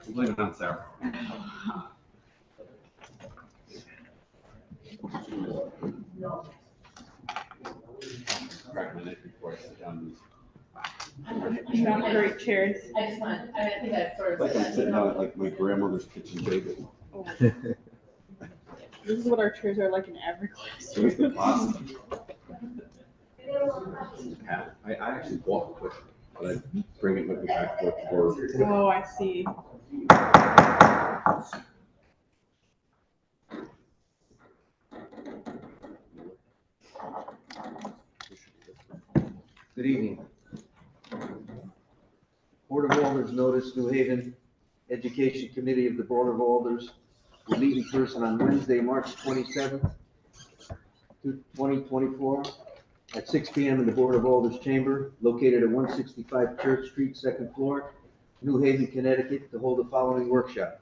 Blame it on Sarah. Crack my neck before I sit down. Not great chairs. I just want, I think I sort of. Like I'm sitting down at like my grandmother's kitchen table. Oh. This is what our chairs are like in every Where's the classroom. pasta? I actually walk quick, but I bring it with me back to work. Oh, I see. Good evening. Board of Alders notice New Haven Education Committee of the Board of Alders will meet in person on Wednesday, March 27th, 2024 at 6 p.m. in the Board of Alders Chamber located at 165 Church Street, second floor, New Haven, Connecticut, to hold the following workshop.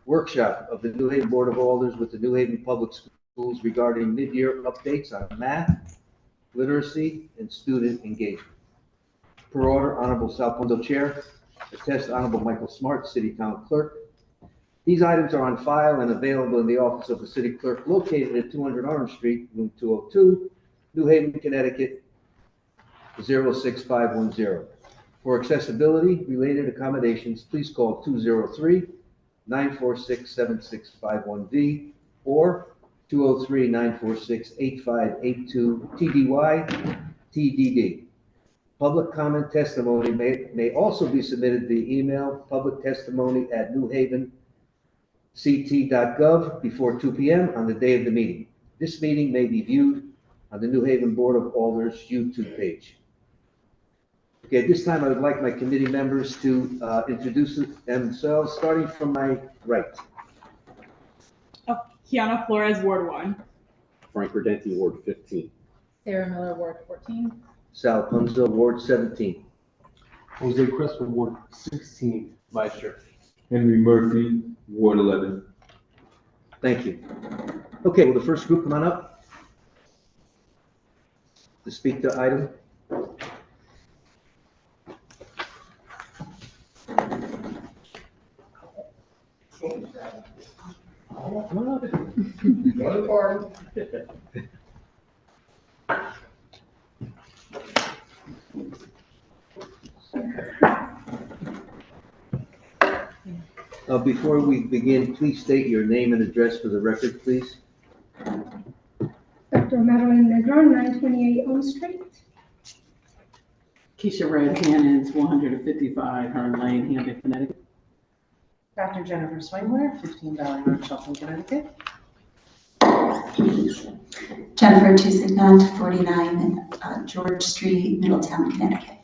Workshop of the New Haven Board of Alders with the New Haven Public Schools regarding mid-year updates on math, literacy, and student engagement. Per order, Honorable Sal Pondo Chair, attest Honorable Michael Smart, City Town Clerk. These items are on file and available in the office of the City Clerk located at 200 Orange Street, room 202, New Haven, Connecticut, 06510. For accessibility related accommodations, please call 203-946-7651D or 203-946-8582 TDY TDD. Public comment testimony may also be submitted via email, publictestimony@newhavenct.gov before 2 p.m. on the day of the meeting. This meeting may be viewed on the New Haven Board of Alders YouTube page. Okay, at this time, I would like my committee members to introduce themselves, starting from my right. Oh, Kiana Flores, Ward 1. Frank Redenti, Ward 15. Sarah Miller, Ward 14. Sal Punzo, Ward 17. Jose Crespo, Ward 16. Meister. Henry Murphy, Ward 11. Thank you. Okay, will the first group come on up to speak to item? Before we begin, please state your name and address for the record, please. Dr. Madeline Negron, 928 Elm Street. Keisha Red Hannons, 155 Hearn Lane, Hampton, Connecticut. Dr. Jennifer Swingler, 15 Valley Road, Shelton, Connecticut. Jennifer Tusignant, 49 George Street, Middletown, Connecticut.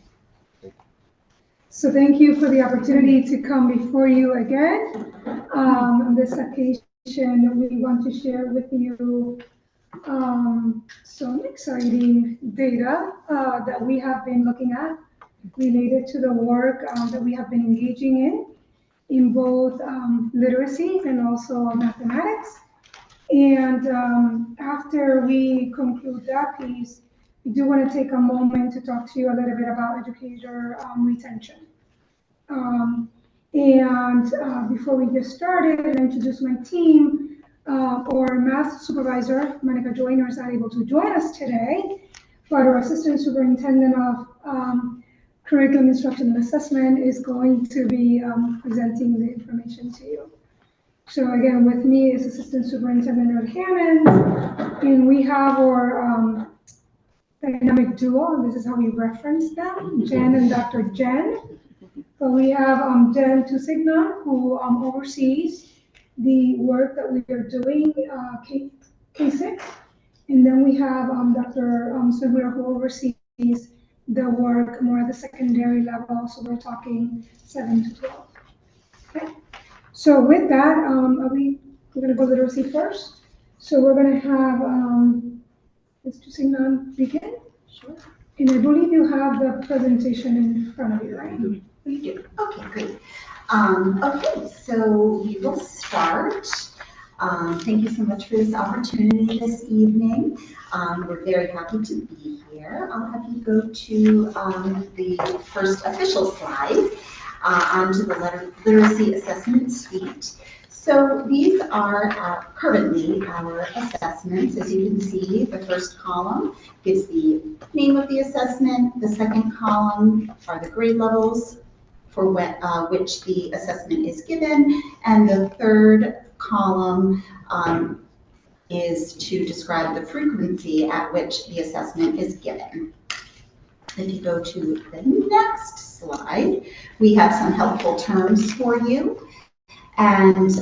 So thank you for the opportunity to come before you again. On this occasion, we want to share with you some exciting data that we have been looking at related to the work that we have been engaging in both literacy and also mathematics. And after we conclude that piece, we do want to take a moment to talk to you a little bit about educator retention. Before we get started and introduce my team, our math supervisor, Monica Joyner, is not able to join us today, but our assistant superintendent of curriculum instruction and assessment is going to be presenting the information to you. So again, with me is Assistant Superintendent Ed Hammond, and we have our dynamic duo. This is how we reference them, Jen and Dr. Jen. So we have Jen Tusignan, who oversees the work that we are doing, K6. And then we have Dr. Swigler, who oversees the work more at the secondary level. So we're talking 7 to 12. Okay. So with that, we're going to go literacy first. So we're going to have Ms. Tusignan begin. Sure. And I believe you have the presentation in front of you, right? We do. Okay, great. Okay, so we will start. Thank you so much for this opportunity this evening. We're very happy to be here. I'll have you go to the first official slide. onto the literacy assessment suite. So these are currently our assessments. As you can see, the first column gives the name of the assessment. The second column are the grade levels for which the assessment is given. And the third column is to describe the frequency at which the assessment is given. If you go to the next slide, we have some helpful terms for you. And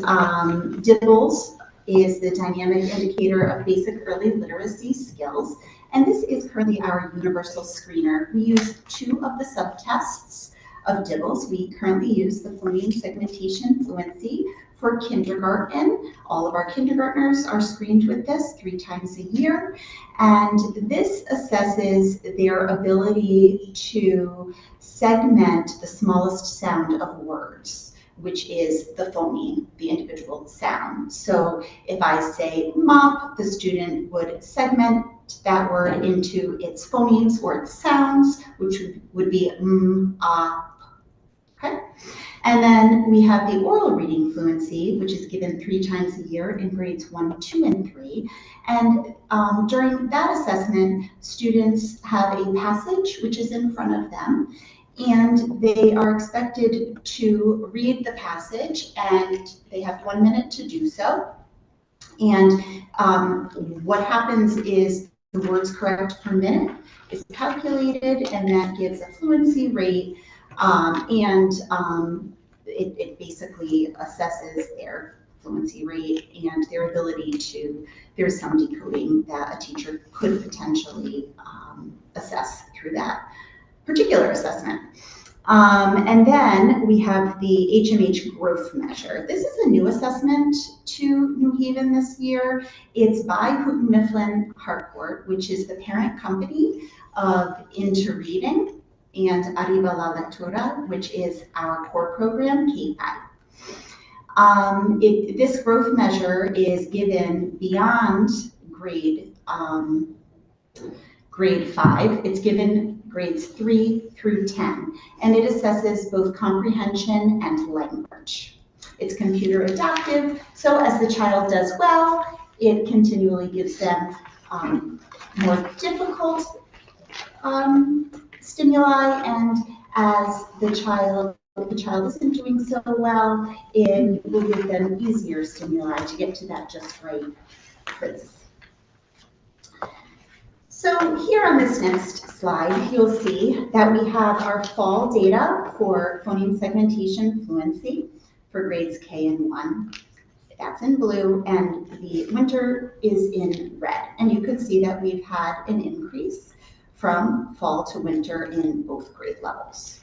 DIBELS is the dynamic indicator of basic early literacy skills. And this is currently our universal screener. We use 2 of the subtests of DIBELS. We currently use the phoneme segmentation fluency for kindergarten. All of our kindergartners are screened with this 3 times a year. And this assesses their ability to segment the smallest sound of words, which is the phoneme, the individual sound. So if I say mop, the student would segment that word into its phonemes or its sounds, which would be okay? And then we have the oral reading fluency, which is given 3 times a year in grades 1, 2, and 3. And during that assessment, students have a passage which is in front of them, and they are expected to read the passage, and they have 1 minute to do so. And what happens is the words correct per minute is calculated, and that gives a fluency rate, it basically assesses their fluency rate and their ability to, there's some decoding that a teacher could potentially assess through that particular assessment. And then we have the HMH growth measure. This is a new assessment to New Haven this year. It's by Houghton Mifflin Harcourt, which is the parent company of Into Reading, and Arriba la Lectura, which is our core program, K-5. This growth measure is given beyond grade 5. It's given grades 3 through 10, and it assesses both comprehension and language. It's computer adaptive, so as the child does well, it continually gives them more difficult stimuli, and as the child isn't doing so well, it will give them easier stimuli to get to that just right place. So here on this next slide, you'll see that we have our fall data for phoneme segmentation fluency for grades K and 1. That's in blue, and the winter is in red. And you can see that we've had an increase from fall to winter in both grade levels.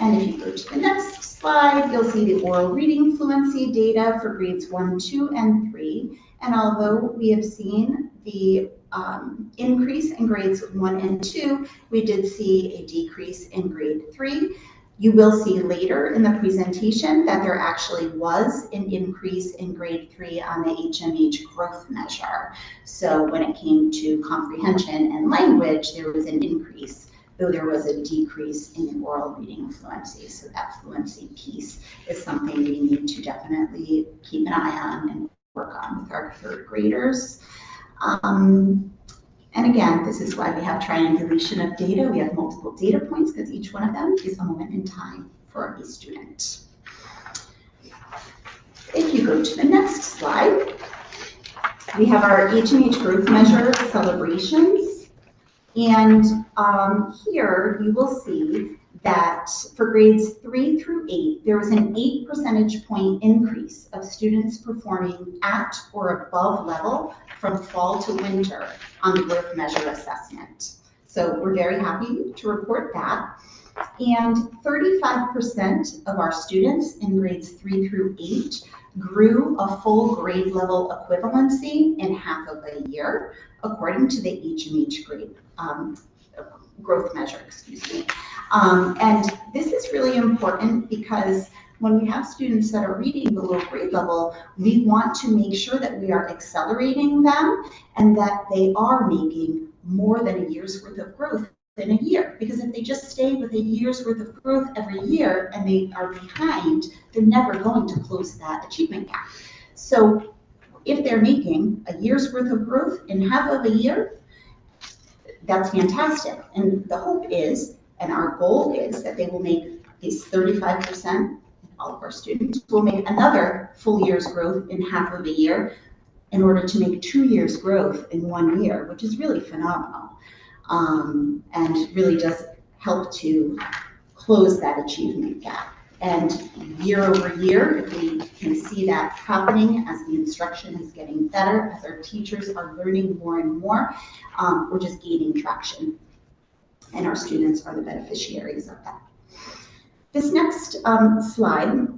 And if you go to the next slide, you'll see the oral reading fluency data for grades 1, 2, and 3. And although we have seen the increase in grades 1 and 2, we did see a decrease in grade 3. You will see later in the presentation that there actually was an increase in grade 3 on the HMH growth measure. So when it came to comprehension and language, there was an increase, though there was a decrease in the oral reading fluency. So that fluency piece is something we need to definitely keep an eye on and work on with our 3rd graders. And again, this is why we have triangulation of data. We have multiple data points because each one of them is a moment in time for a student. If you go to the next slide, we have our HMH growth measure celebrations. And here you will see that for grades 3 through 8, there was an 8 percentage point increase of students performing at or above level from fall to winter on the growth measure assessment. So we're very happy to report that. And 35% of our students in grades 3 through 8 grew a full grade level equivalency in half of a year, according to the HMH growth measure, excuse me. And this is really important because when we have students that are reading below grade level, we want to make sure that we are accelerating them and that they are making more than a year's worth of growth in a year. Because if they just stay with a year's worth of growth every year and they are behind, they're never going to close that achievement gap. So if they're making a year's worth of growth in half of a year, that's fantastic. And the hope is, and our goal is, that they will make these 35%, all of our students will make another full year's growth in half of a year in order to make 2 years growth in 1 year, which is really phenomenal. And really does help to close that achievement gap. And year over year, if we can see that happening as the instruction is getting better, as our teachers are learning more and more, we're just gaining traction. And our students are the beneficiaries of that. This next slide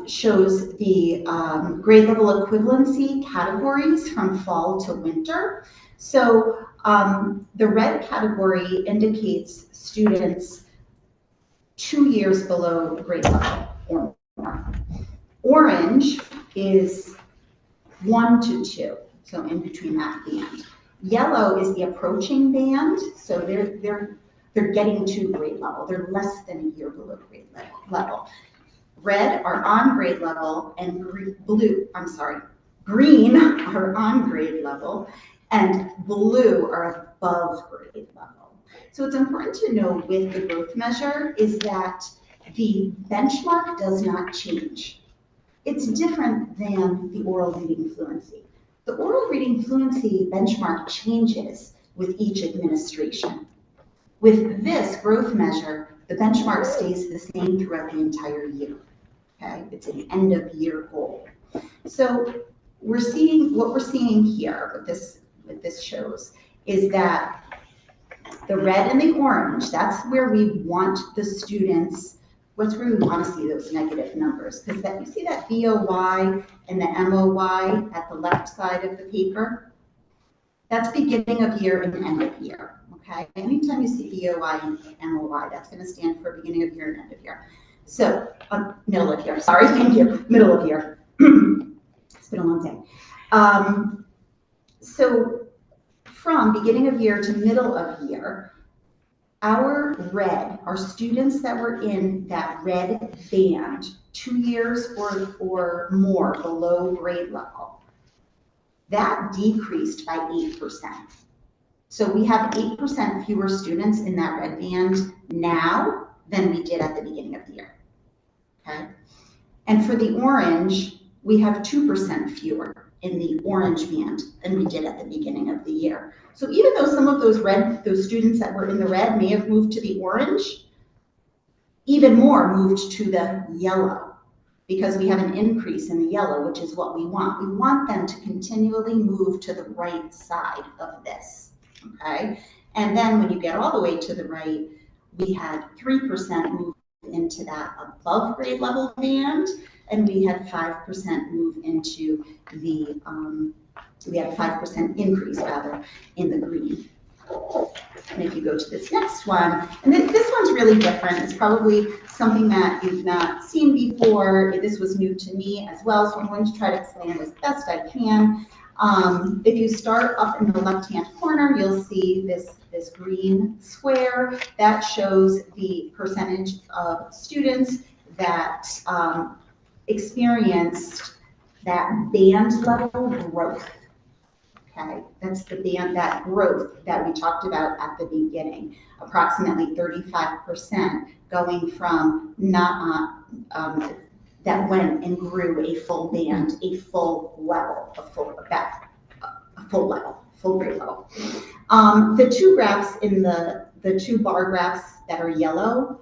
shows the grade level equivalency categories from fall to winter. So the red category indicates students 2 years below grade level or more. Orange is 1 to 2, so in between that band. Yellow is the approaching band, so they're getting to grade level. They're less than a year below grade level. Red are on grade level, and green are on grade level, and blue are above grade level. So it's important to know with the growth measure is that the benchmark does not change. It's different than the oral reading fluency. The oral reading fluency benchmark changes with each administration. With this growth measure, the benchmark stays the same throughout the entire year. Okay, it's an end of year goal. So what we're seeing here, what this shows, is that the red and the orange, that's where we want the students, that's where we want to see those negative numbers. Because you see that BoY and the MoY at the left side of the paper? That's beginning of year and end of year, okay? Anytime you see BoY and MoY, that's going to stand for beginning of year and end of year. So, middle of year, sorry, thank you, middle of year. It's been a long day. So, from beginning of year to middle of year, our students that were in that red band, 2 years or more below grade level, that decreased by 8%. So we have 8% fewer students in that red band now than we did at the beginning of the year, okay? And for the orange, we have 2% fewer in the orange band than we did at the beginning of the year. So even though some of those students that were in the red may have moved to the orange, even more moved to the yellow, because we have an increase in the yellow, which is what we want. We want them to continually move to the right side of this, okay? And then when you get all the way to the right, we had 3% move into that above grade level band, and we had 5% move into the, we had a 5% increase rather in the green. And if you go to this next one, and this one's really different. It's probably something that you've not seen before. This was new to me as well, so I'm going to try to explain it as best I can. If you start up in the left-hand corner, you'll see this green square that shows the percentage of students that experienced that band level growth. Okay, that's the band, that growth that we talked about at the beginning, approximately 35% going from not that went and grew a full band, a full level, a full level, full grade level. The two graphs in the two bar graphs that are yellow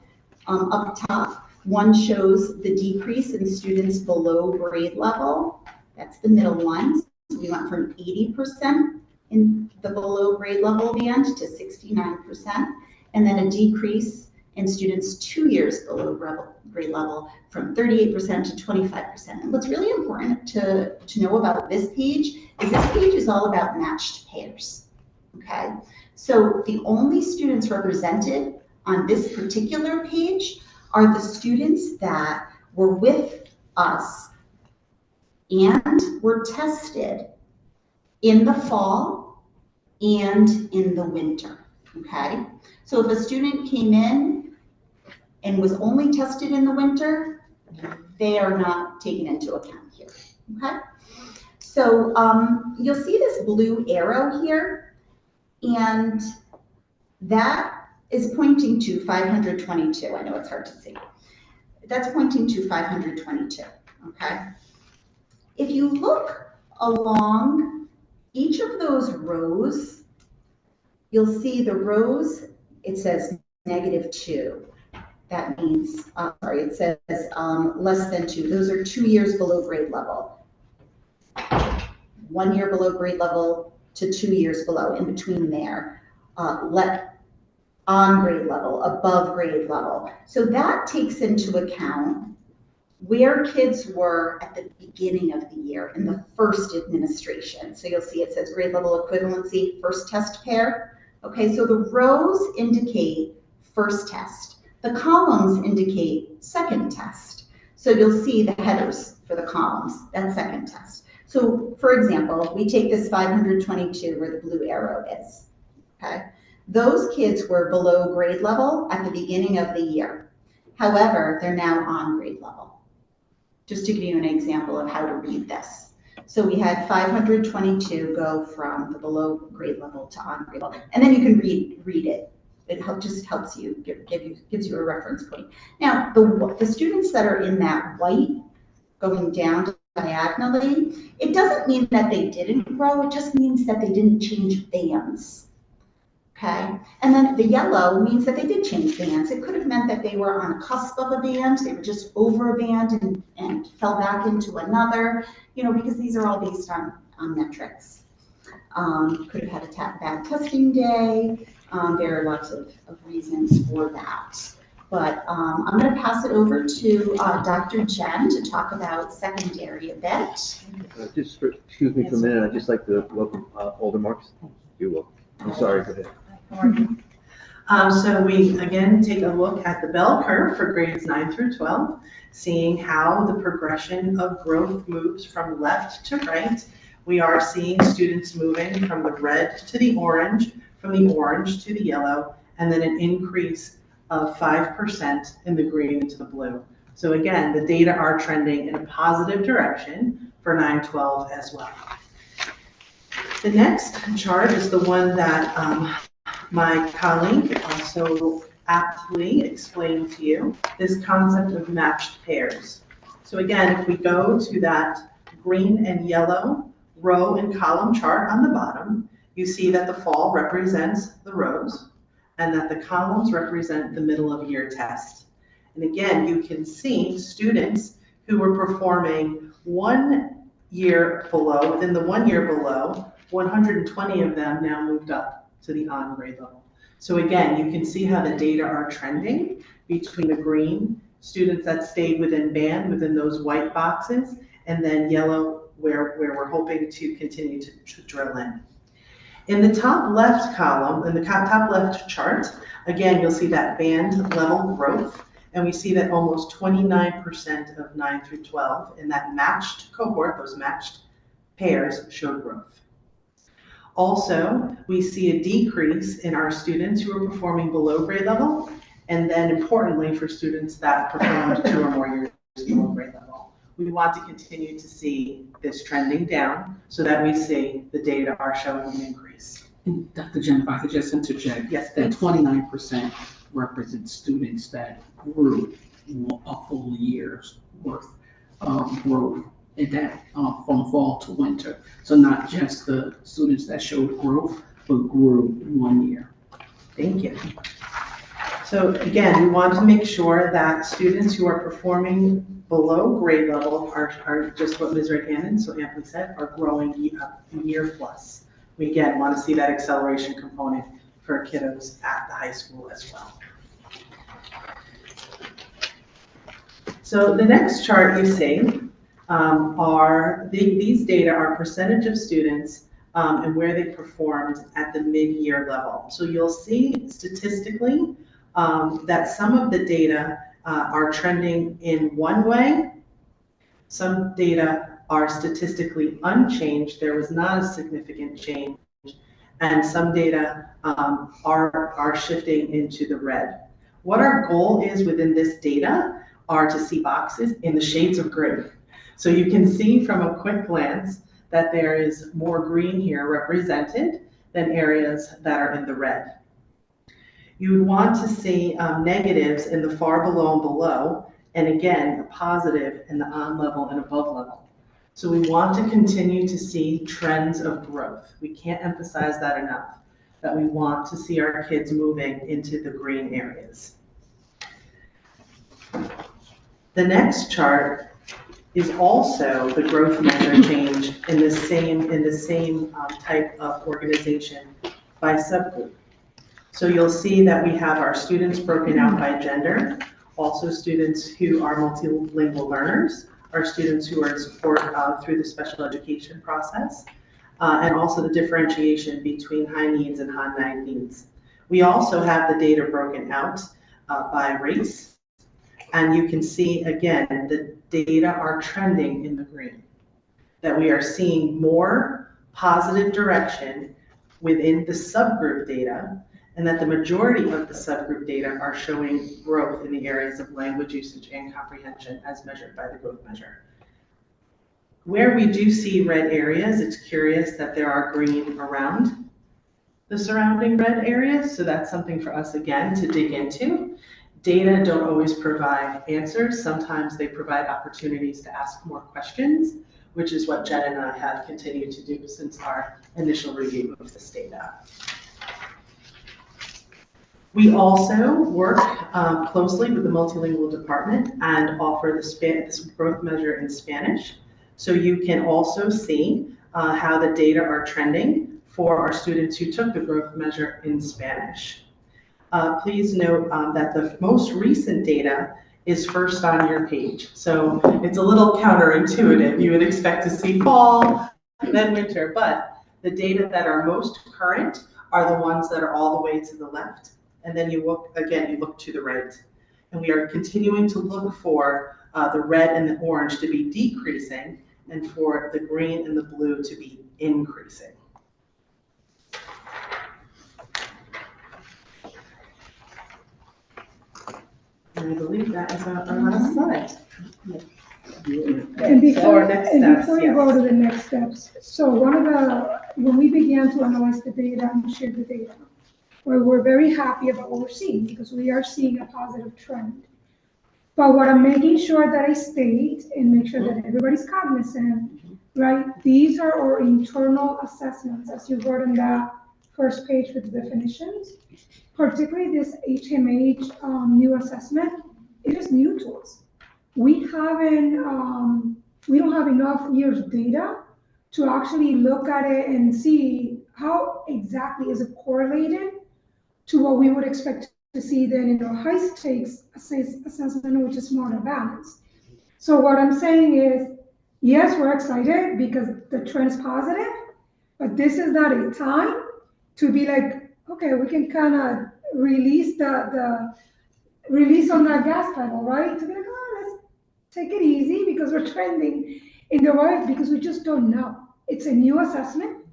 up top, one shows the decrease in students below grade level. That's the middle one. So we went from 80% in the below grade level band to 69%, and then a decrease in students 2 years below grade level from 38% to 25%. And what's really important to know about this page is all about matched pairs, okay? So the only students represented on this particular page are the students that were with us and were tested in the fall and in the winter. okay? So if a student came in and was only tested in the winter, they are not taken into account here, okay? So you'll see this blue arrow here, and that is pointing to 522. I know it's hard to see. That's pointing to 522, okay? If you look along each of those rows, you'll see the rows, it says -2. That means, it says less than 2. Those are 2 years below grade level. 1 year below grade level to 2 years below, in between there. On grade level, above grade level. So that takes into account where kids were at the beginning of the year in the first administration. So you'll see it says grade level equivalency, first test pair. Okay, so the rows indicate first test. The columns indicate second test. So you'll see the headers for the columns, that's second test. So for example, we take this 522 where the blue arrow is, okay? Those kids were below grade level at the beginning of the year. However, they're now on grade level. Just to give you an example of how to read this. So we had 522 go from the below grade level to on grade level. And then you can read it. It just helps you, gives you a reference point. Now, the students that are in that white going down diagonally, it doesn't mean that they didn't grow, it just means that they didn't change bands. Okay, and then the yellow means that they did change bands. It could have meant that they were on a cusp of a band, they were just over a band and fell back into another, because these are all based on metrics. Could have had a bad testing day. There are lots of reasons for that. But I'm going to pass it over to Dr. Jen to talk about secondary a bit. Excuse me for a minute, I'd just like to welcome Alder Marks. You're welcome. I'm sorry, go ahead. So we again take a look at the bell curve for grades 9 through 12, seeing how the progression of growth moves from left to right. We are seeing students moving from the red to the orange, from the orange to the yellow, and then an increase of 5% in the green to the blue. So again, the data are trending in a positive direction for 9-12 as well. The next chart is the one that my colleague also aptly explained to you, this concept of matched pairs. So again, if we go to that green and yellow row and column chart on the bottom, you see that the fall represents the rows and that the columns represent the middle of year test. And again, you can see students who were performing 1 year below, within the 1 year below, 120 of them now moved up to the on grade level. So again, you can see how the data are trending between the green students that stayed within band, within those white boxes, and then yellow where we're hoping to continue to drill in. In the top left column, in the top left chart, again, you'll see that band level growth, and we see that almost 29% of 9 through 12 in that matched cohort, those matched pairs, showed growth. Also, we see a decrease in our students who are performing below grade level, and then importantly for students that performed 2 or more years below grade level. We want to continue to see this trending down so that we see the data are showing an increase. And Dr. Jen, if I could just interject. Yes, that 29% represents students that grew a full year's worth of growth, and that from fall to winter. So not just the students that showed growth, but grew 1 year. Thank you. So again, we want to make sure that students who are performing below grade level are just what Ms. Red-Hannon so amply said, are growing a year plus. We again want to see that acceleration component for kiddos at the high school as well. So the next chart you see these data are percentage of students and where they performed at the mid-year level. So you'll see statistically that some of the data are trending in one way. Some data are statistically unchanged. There was not a significant change. and some data are shifting into the red. What our goal is within this data are to see boxes in the shades of green. So you can see from a quick glance that there is more green here represented than areas that are in the red. You would want to see negatives in the far below and below, and again, a positive in the on level and above level. So we want to continue to see trends of growth. We can't emphasize that enough, that we want to see our kids moving into the green areas. The next chart is also the growth measure change in the same type of organization by subgroup. So you'll see that we have our students broken out by gender, also students who are multilingual learners, our students who are in support through the special education process, and also the differentiation between high needs and high needs. We also have the data broken out by race. And you can see, again, the data are trending in the green, that we are seeing more positive direction within the subgroup data, and that the majority of the subgroup data are showing growth in the areas of language usage and comprehension as measured by the growth measure. Where we do see red areas, it's curious that there are green around the surrounding red areas, so that's something for us, again, to dig into. Data don't always provide answers. Sometimes they provide opportunities to ask more questions, which is what Jen and I have continued to do since our initial review of this data. We also work closely with the multilingual department and offer this growth measure in Spanish. So you can also see how the data are trending for our students who took the growth measure in Spanish. Please note that the most recent data is first on your page. So it's a little counterintuitive. You would expect to see fall, then winter, but the data that are most current are the ones that are all the way to the left. And then you look to the right. And we are continuing to look for the red and the orange to be decreasing and for the green and the blue to be increasing. And I believe that is our last slide. And before, next and steps, before you yes. go to the next steps, so when we began to analyze the data and share the data, we're very happy about what we're seeing because we are seeing a positive trend. But what I'm making sure that I state and make sure that everybody's cognizant, right? These are our internal assessments, as you heard on that first page with the definitions. Particularly this HMH new assessment, it is new to us. We don't have enough years of data to actually look at it and see how exactly is it correlated to what we would expect to see then in our high stakes assessment, which is more advanced. So what I'm saying is, yes, we're excited because the trend is positive, but this is not a time to be like, okay, we can kind of release the release on that gas pedal, right? To be like, oh, let's take it easy because we're trending in the right, because we just don't know. It's a new assessment.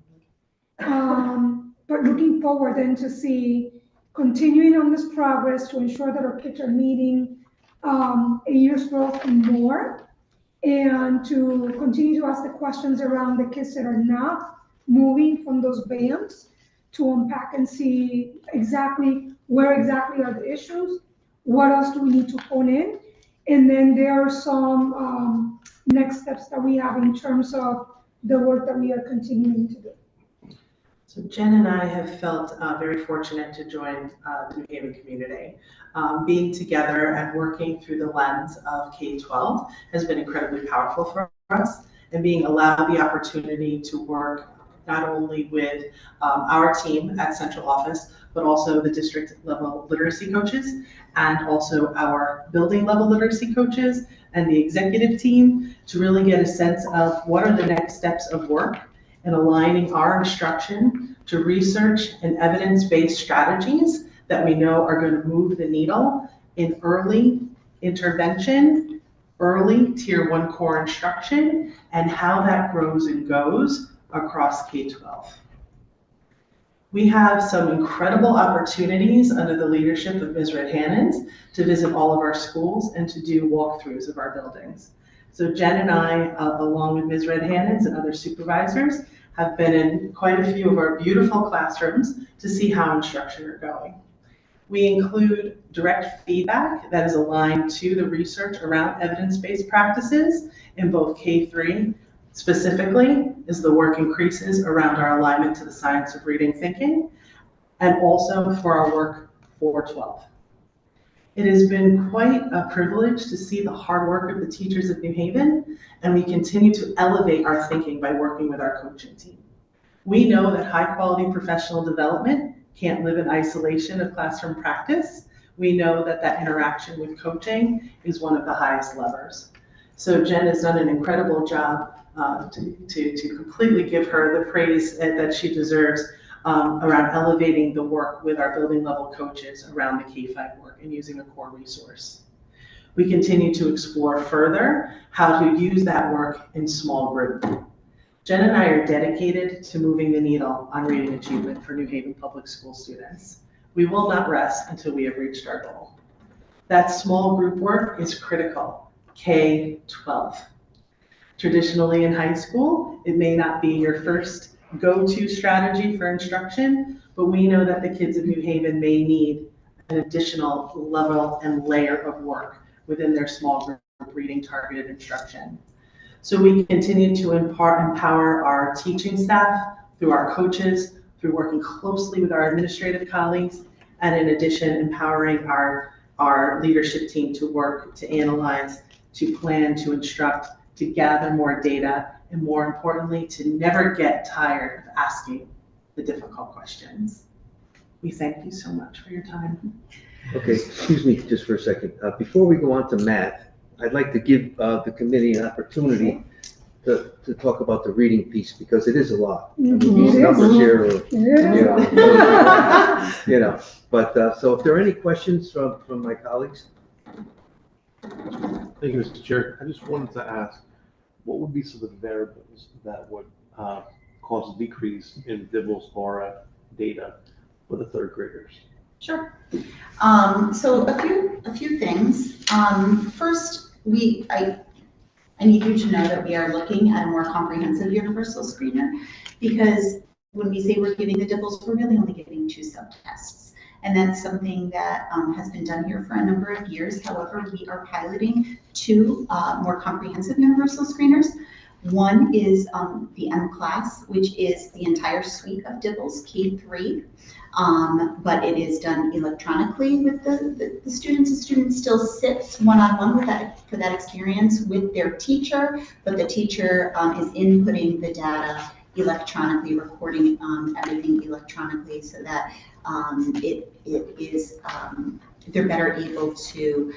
But looking forward then to see continuing on this progress to ensure that our kids are meeting a year's growth and more, and to continue to ask the questions around the kids that are not moving from those bands, to unpack and see exactly where exactly are the issues, what else do we need to hone in, and then there are some next steps that we have in terms of the work that we are continuing to do. So Jen and I have felt very fortunate to join the New Haven community. Being together and working through the lens of K-12 has been incredibly powerful for us, and being allowed the opportunity to work not only with our team at central office, but also the district level literacy coaches, and also our building level literacy coaches and the executive team, to really get a sense of what are the next steps of work and aligning our instruction to research and evidence-based strategies that we know are going to move the needle in early intervention, early tier 1 core instruction, and how that grows and goes across K-12. We have some incredible opportunities under the leadership of Ms. Red-Hannons to visit all of our schools and to do walkthroughs of our buildings. So Jen and I, along with Ms. Red-Hannons and other supervisors, have been in quite a few of our beautiful classrooms to see how instruction are going. We include direct feedback that is aligned to the research around evidence-based practices in both K-3. Specifically, as the work increases around our alignment to the science of reading thinking, and also for our work for 12. It has been quite a privilege to see the hard work of the teachers of New Haven, and we continue to elevate our thinking by working with our coaching team. We know that high-quality professional development can't live in isolation of classroom practice. We know that that interaction with coaching is one of the highest levers. So Jen has done an incredible job to completely give her the praise that she deserves around elevating the work with our building level coaches around the K-5 work and using a core resource. We continue to explore further how to use that work in small group. Jen and I are dedicated to moving the needle on reading achievement for New Haven Public School students. We will not rest until we have reached our goal. That small group work is critical, K-12. Traditionally in high school, it may not be your first go-to strategy for instruction, but we know that the kids of New Haven may need an additional level and layer of work within their small group reading targeted instruction. So we continue to empower our teaching staff through our coaches, through working closely with our administrative colleagues, and in addition, empowering our leadership team to work, to analyze, to plan, to instruct, to gather more data, and more importantly, to never get tired of asking the difficult questions. We thank you so much for your time. Okay, excuse me just for a second. Before we go on to math, I'd like to give the committee an opportunity to talk about the reading piece, because it is a lot. I mean, these numbers here are, you know, but so if there are any questions from my colleagues? Thank you, Mr. Chair. I just wanted to ask, what would be some of the variables that would cause a decrease in DIBELS ORA data for the third graders? Sure. So a few things. First, I need you to know that we are looking at a more comprehensive universal screener, because when we say we're giving the DIBELS, we're really only giving 2 subtests. And that's something that has been done here for a number of years. However, we are piloting 2 more comprehensive universal screeners. One is the M-Class, which is the entire suite of DIBELS, K-3, but it is done electronically with the students. The student still sits one-on-one with for that experience with their teacher, but the teacher is inputting the data electronically, recording everything electronically, so that they're better able to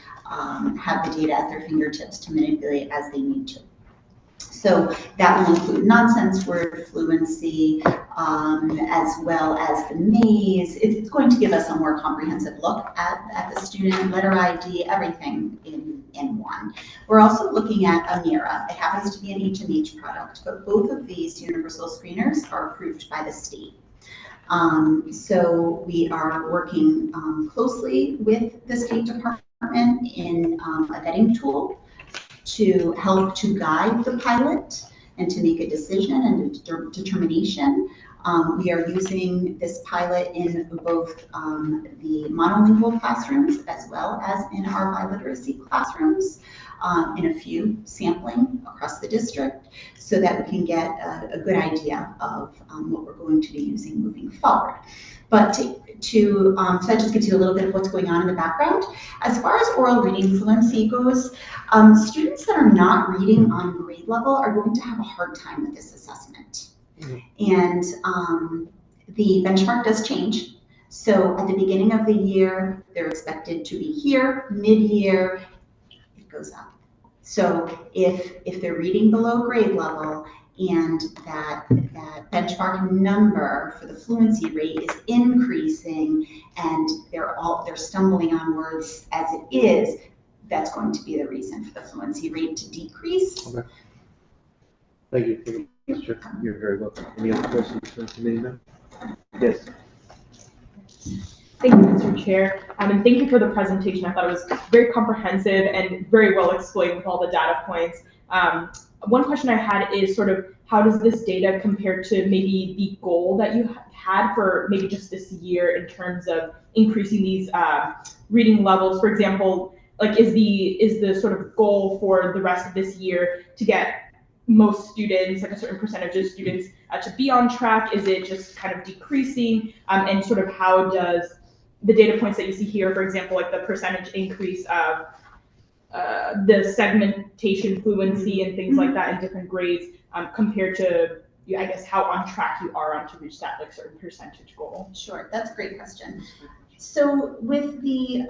have the data at their fingertips to manipulate as they need to. So that will include nonsense word fluency, as well as the maze. It's going to give us a more comprehensive look at the student, letter ID, everything in one. We're also looking at Amira. It happens to be an HMH product, but both of these universal screeners are approved by the state. So we are working closely with the State Department in a vetting tool to help to guide the pilot and to make a decision and a determination. We are using this pilot in both the monolingual classrooms as well as in our biliteracy classrooms, in a few sampling across the district, so that we can get a good idea of what we're going to be using moving forward. But so that just gives you a little bit of what's going on in the background. As far as oral reading fluency goes, students that are not reading on grade level are going to have a hard time with this assessment. And the benchmark does change. So at the beginning of the year, they're expected to be here, mid-year, it goes up. So if they're reading below grade level, and that benchmark number for the fluency rate is increasing, and they're stumbling on words as it is, that's going to be the reason for the fluency rate to decrease. Okay. Thank you. Mr. Chair. You're very welcome. Any other questions from the committee member? Yes. Thank you, Mr. Chair, and thank you for the presentation. I thought it was very comprehensive and very well explained with all the data points. One question I had is sort of how does this data compare to maybe the goal that you had for maybe just this year in terms of increasing these reading levels? For example, like is the sort of goal for the rest of this year to get most students, like a certain percentage of students, to be on track? Is it just kind of decreasing? And sort of how does the data points that you see here, for example, like the percentage increase of the segmentation fluency and things like that in different grades, compared to, I guess, how on track you are on to reach that like certain percentage goal? Sure, that's a great question. So with the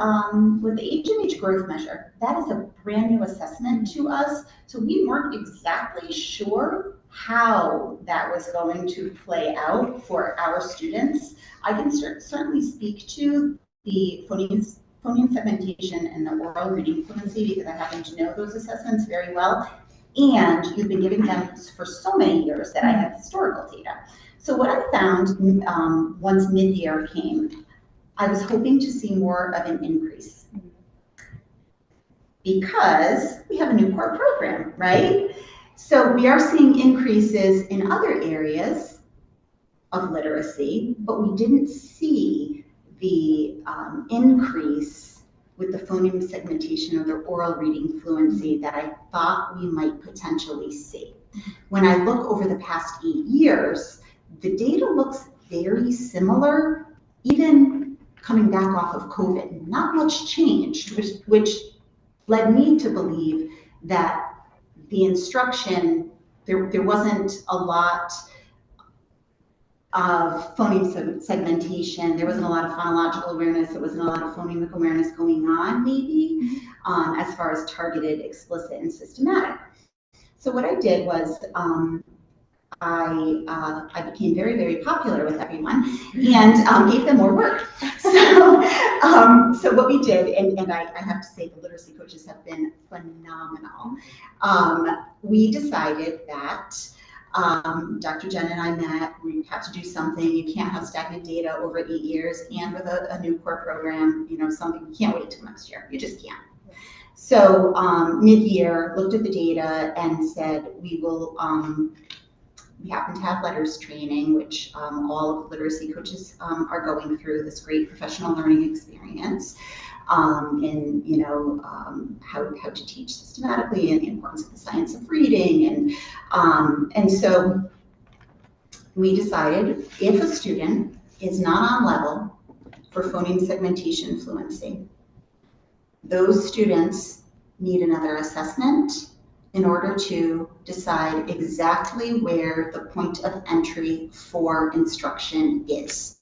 age growth measure, that is a brand new assessment to us. So we weren't exactly sure how that was going to play out for our students. I can certainly speak to the phoneme segmentation and the oral reading fluency because I happen to know those assessments very well. And you've been giving them for so many years that I have historical data. So what I found once mid-year came, I was hoping to see more of an increase because we have a new core program, right? So we are seeing increases in other areas of literacy, but we didn't see the increase with the phoneme segmentation or the oral reading fluency that I thought we might potentially see. When I look over the past 8 years, the data looks very similar, even coming back off of COVID. Not much changed, which led me to believe that the instruction, there wasn't a lot of phoneme segmentation. There wasn't a lot of phonological awareness. There wasn't a lot of phonemic awareness going on, maybe, as far as targeted, explicit, and systematic. So what I did was I became very, very popular with everyone and gave them more work. So what we did, and I have to say the literacy coaches have been phenomenal. We decided that Dr. Jen and I met, we had to do something. You can't have stagnant data over 8 years and with a new core program, something, you can't wait till next year. You just can't. So mid-year, looked at the data and said, we happen to have letters training, which all of the literacy coaches are going through this great professional learning experience in how to teach systematically and the importance of the science of reading. And so we decided if a student is not on level for phoneme segmentation fluency, those students need another assessment in order to decide exactly where the point of entry for instruction is.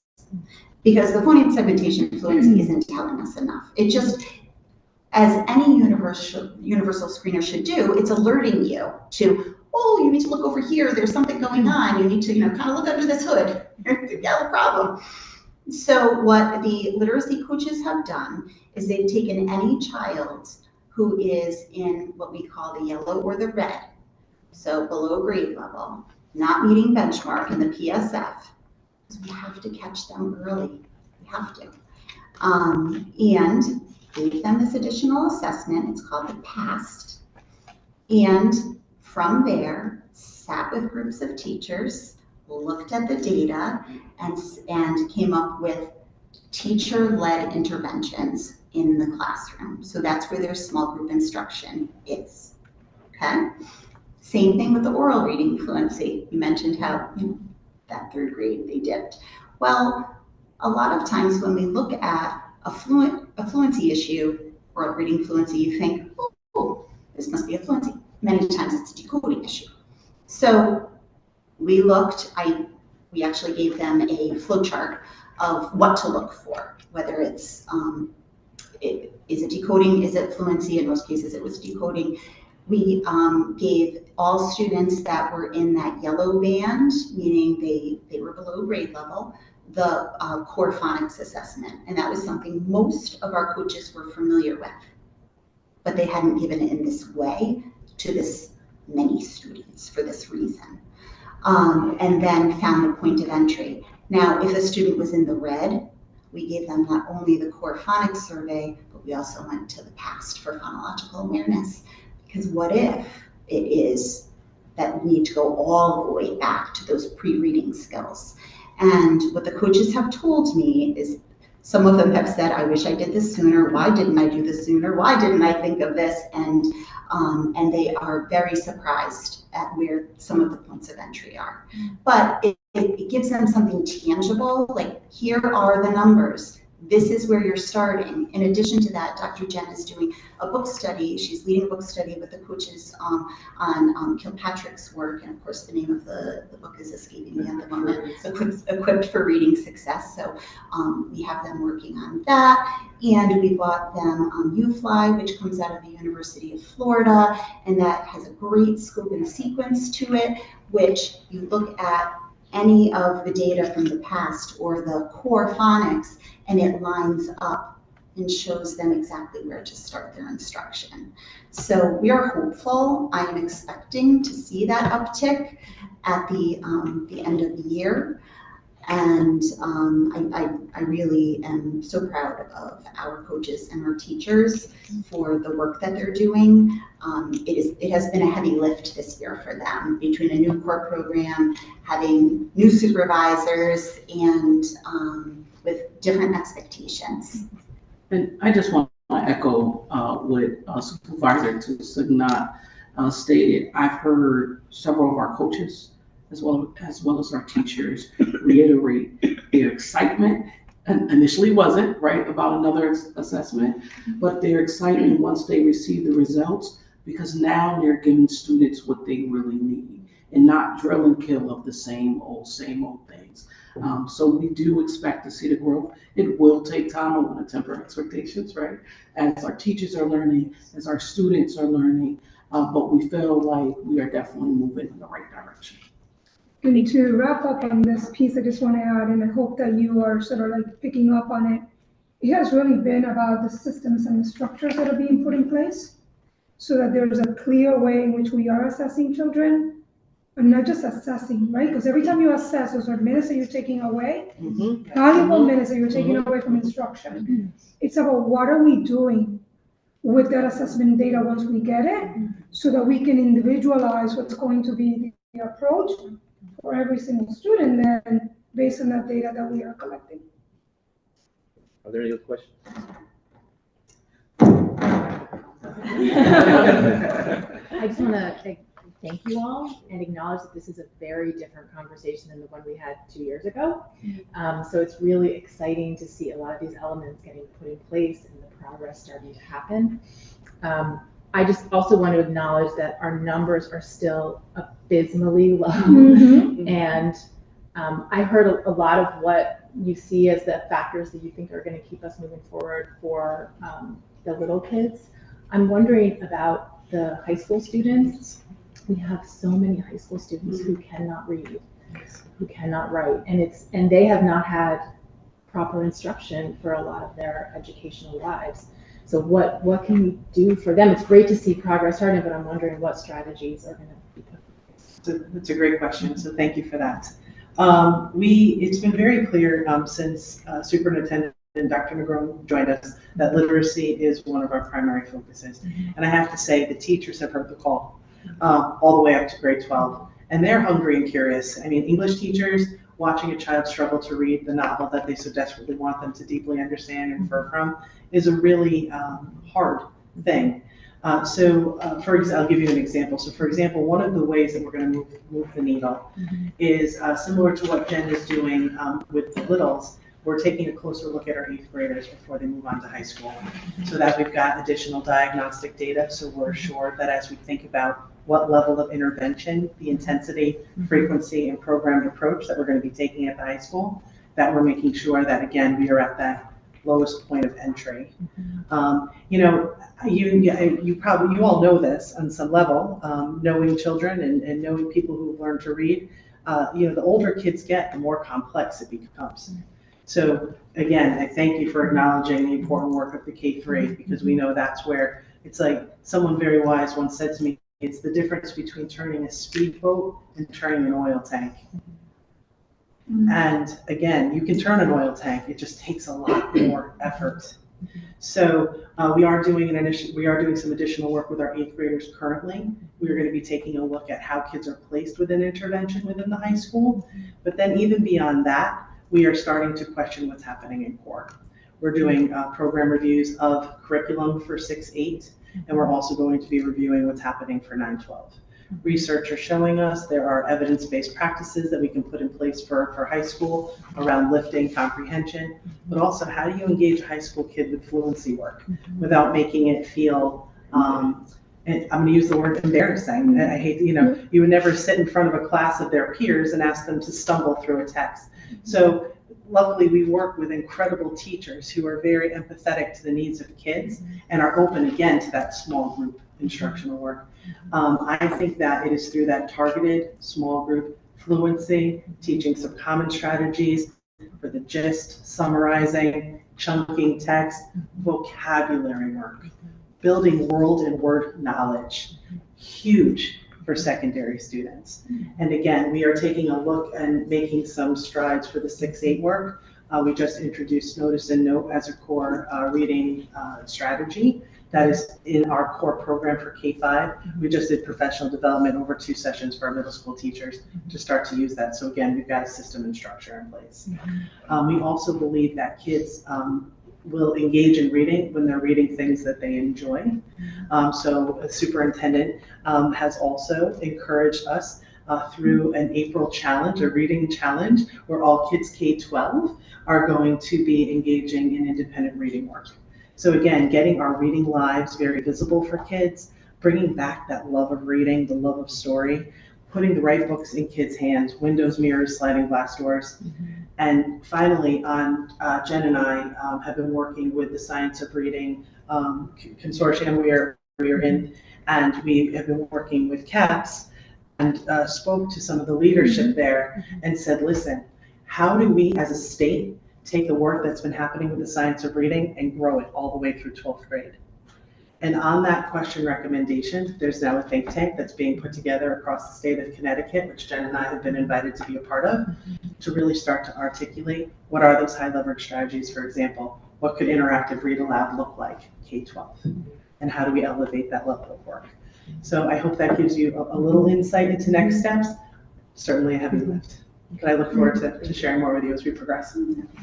Because the phoneme segmentation fluency isn't telling us enough. It just, as any universal screener should do, it's alerting you to, oh, you need to look over here, there's something going on, you need to kind of look under this hood, you have a problem. So what the literacy coaches have done is they've taken any child who is in what we call the yellow or the red, so below grade level, not meeting benchmark in the PSF, because we have to catch them early, we have to. And gave them this additional assessment, it's called the PAST, and from there, sat with groups of teachers, looked at the data, and came up with teacher-led interventions in the classroom. So that's where their small group instruction is, okay? Same thing with the oral reading fluency. You mentioned how that 3rd grade they dipped. Well, a lot of times when we look at a fluency issue, oral reading fluency, you think, oh, this must be a fluency. Many times it's a decoding issue. So we looked, we actually gave them a flow chart of what to look for, whether it's, is it decoding, is it fluency? In most cases it was decoding. We gave all students that were in that yellow band, meaning they were below grade level, the core phonics assessment. And that was something most of our coaches were familiar with, but they hadn't given it in this way to this many students for this reason. And then found the point of entry. Now, if a student was in the red, we gave them not only the core phonics survey, but we also went to the past for phonological awareness. Because what if it is that we need to go all the way back to those pre-reading skills? And what the coaches have told me is, some of them have said, I wish I did this sooner. Why didn't I do this sooner? Why didn't I think of this? And they are very surprised at where some of the points of entry are. But it gives them something tangible, like here are the numbers. This is where you're starting. In addition to that, Dr. Jen is doing a book study. She's leading a book study with the coaches on Kilpatrick's work. And of course, the name of the book is escaping me at the moment, Equipped for Reading Success. So we have them working on that. And we bought them UFly, which comes out of the University of Florida. And that has a great scope and sequence to it, which you look at any of the data from the past or the core phonics, and it lines up and shows them exactly where to start their instruction. So we are hopeful. I am expecting to see that uptick at the end of the year. And I really am so proud of our coaches and our teachers for the work that they're doing. It has been a heavy lift this year for them, between a new core program, having new supervisors, and with different expectations. And I just want to echo what Supervisor Signat stated. I've heard several of our coaches, as well as our teachers, reiterate their excitement, and initially wasn't, right, about another assessment, but their excitement once they receive the results, because now they're giving students what they really need and not drill and kill of the same old things. So we do expect to see the growth. It will take time. I want to temper expectations, right? As our teachers are learning, as our students are learning, but we feel like we are definitely moving in the right direction. And to wrap up on this piece, I just want to add, and I hope that you are sort of like picking up on it. It has really been about the systems and the structures that are being put in place so that there's a clear way in which we are assessing children, and not just assessing, right? Because every time you assess, those are minutes that you're taking away, valuable minutes that you're taking away from instruction. It's about what are we doing with that assessment data once we get it, so that we can individualize what's going to be the approach for every single student then, based on that data that we are collecting. Are there any other questions? I just want to thank you all and acknowledge that this is a very different conversation than the one we had 2 years ago. So it's really exciting to see a lot of these elements getting put in place and the progress starting to happen. I just also want to acknowledge that our numbers are still abysmally low. And I heard a lot of what you see as the factors that you think are going to keep us moving forward for the little kids. I'm wondering about the high school students. We have so many high school students who cannot read, who cannot write, and they have not had proper instruction for a lot of their educational lives. So what can we do for them? It's great to see progress starting, but I'm wondering what strategies are going to be put in place. That's a great question, so thank you for that. It's been very clear since Superintendent Dr. Negron joined us that literacy is one of our primary focuses. And I have to say, the teachers have heard the call all the way up to grade 12, and they're hungry and curious. I mean, English teachers watching a child struggle to read the novel that they so desperately want them to deeply understand and infer from is a really hard thing. For example, I'll give you an example. So for example, one of the ways that we're going to move the needle is similar to what Jen is doing with the littles. We're taking a closer look at our 8th graders before they move on to high school, so that we've got additional diagnostic data, so we're sure that as we think about what level of intervention, the intensity, frequency, and programmed approach that we're going to be taking at the high school, that we're making sure that, again, we are at that lowest point of entry. You know, you all know this on some level, knowing children and knowing people who learn to read. You know, the older kids get, the more complex it becomes. So again, I thank you for acknowledging the important work of the K-3, because we know that's where it's like someone very wise once said to me, it's the difference between turning a speedboat and turning an oil tank. And again, you can turn an oil tank, it just takes a lot more effort. So we are doing some additional work with our 8th graders currently. We are going to be taking a look at how kids are placed within intervention within the high school. But then even beyond that, we are starting to question what's happening in core. We're doing program reviews of curriculum for 6-8, and we're also going to be reviewing what's happening for 9-12. Research are showing us there are evidence-based practices that we can put in place for high school around lifting, comprehension, but also how do you engage a high school kid with fluency work without making it feel, and I'm going to use the word embarrassing. I hate, you would never sit in front of a class of their peers and ask them to stumble through a text. So luckily we work with incredible teachers who are very empathetic to the needs of kids and are open again to that small group instructional work. I think that it is through that targeted small group fluency, teaching some common strategies for the gist, summarizing, chunking text, vocabulary work, building world and word knowledge, huge for secondary students. And again, we are taking a look and making some strides for the 6-8 work. We just introduced Notice and Note as a core reading strategy. That is in our core program for K-5. We just did professional development over 2 sessions for our middle school teachers to start to use that. So again, we've got a system and structure in place. We also believe that kids will engage in reading when they're reading things that they enjoy. So a superintendent has also encouraged us through an April challenge, a reading challenge, where all kids K-12 are going to be engaging in independent reading work. So again, getting our reading lives very visible for kids, bringing back that love of reading, the love of story, putting the right books in kids' hands, windows, mirrors, sliding glass doors. And finally, Jen and I have been working with the Science of Reading consortium we are in, and we have been working with CAPS and spoke to some of the leadership there and said, listen, how do we as a state take the work that's been happening with the Science of Reading and grow it all the way through 12th grade? And on that question recommendation, there's now a think tank that's being put together across the state of Connecticut, which Jen and I have been invited to be a part of, to really start to articulate what are those high leverage strategies. For example, what could interactive read aloud look like K-12? And how do we elevate that level of work? So I hope that gives you a little insight into next steps. Certainly a heavy lift, but I look forward to sharing more with you as we progress.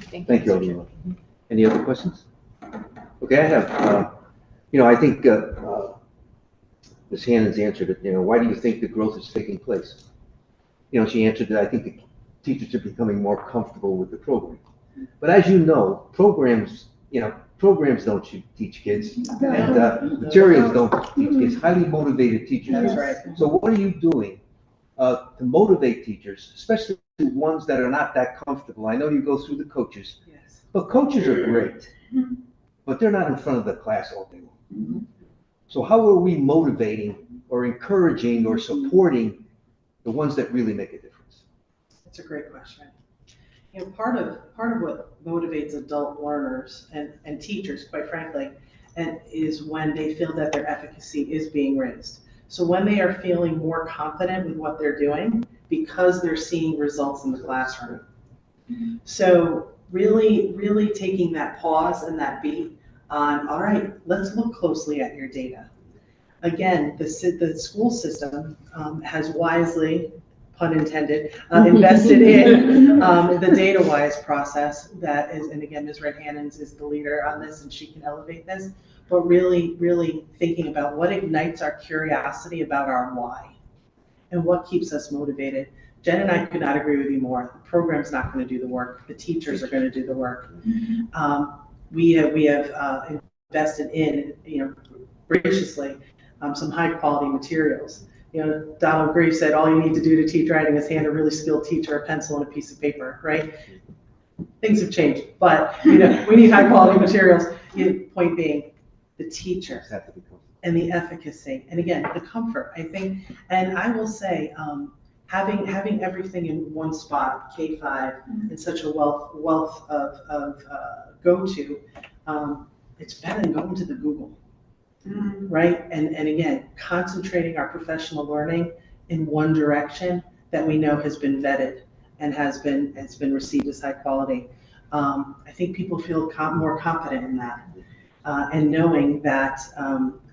Thank you, Alderman. Any other questions? Okay, I have, I think Ms. Hannon's answered it, why do you think the growth is taking place? She answered that I think the teachers are becoming more comfortable with the program. But as you know, programs don't teach kids, and materials don't teach kids, highly motivated teachers. That's right. So what are you doing to motivate teachers, especially ones that are not that comfortable? I know you go through the coaches, Yes. but coaches are great, but they're not in front of the class all day long. So how are we motivating or encouraging or supporting the ones that really make a difference? That's a great question. Part of what motivates adult learners and teachers, quite frankly, is when they feel that their efficacy is being raised. So when they are feeling more confident with what they're doing because they're seeing results in the classroom. So really, really taking that pause and that beat on, all right, let's look closely at your data. Again, the school system has wisely, pun intended, invested in the data-wise process that is, and again, Ms. Red-Hannons is the leader on this and she can elevate this, but really, really thinking about what ignites our curiosity about our why and what keeps us motivated. Jen and I could not agree with you more. The program's not going to do the work. The teachers are going to do the work. We have invested in, graciously, some high quality materials. Donald Grief said, all you need to do to teach writing is hand a really skilled teacher a pencil and a piece of paper, right? Things have changed, but we need high quality materials. Point being, the teachers and the efficacy, and again, the comfort, I think, and I will say, having everything in one spot, K-5, in such a wealth of go-to, it's better than going to the Google. Right? And again, concentrating our professional learning in one direction that we know has been vetted and has been received as high quality. I think people feel more confident in that, and knowing that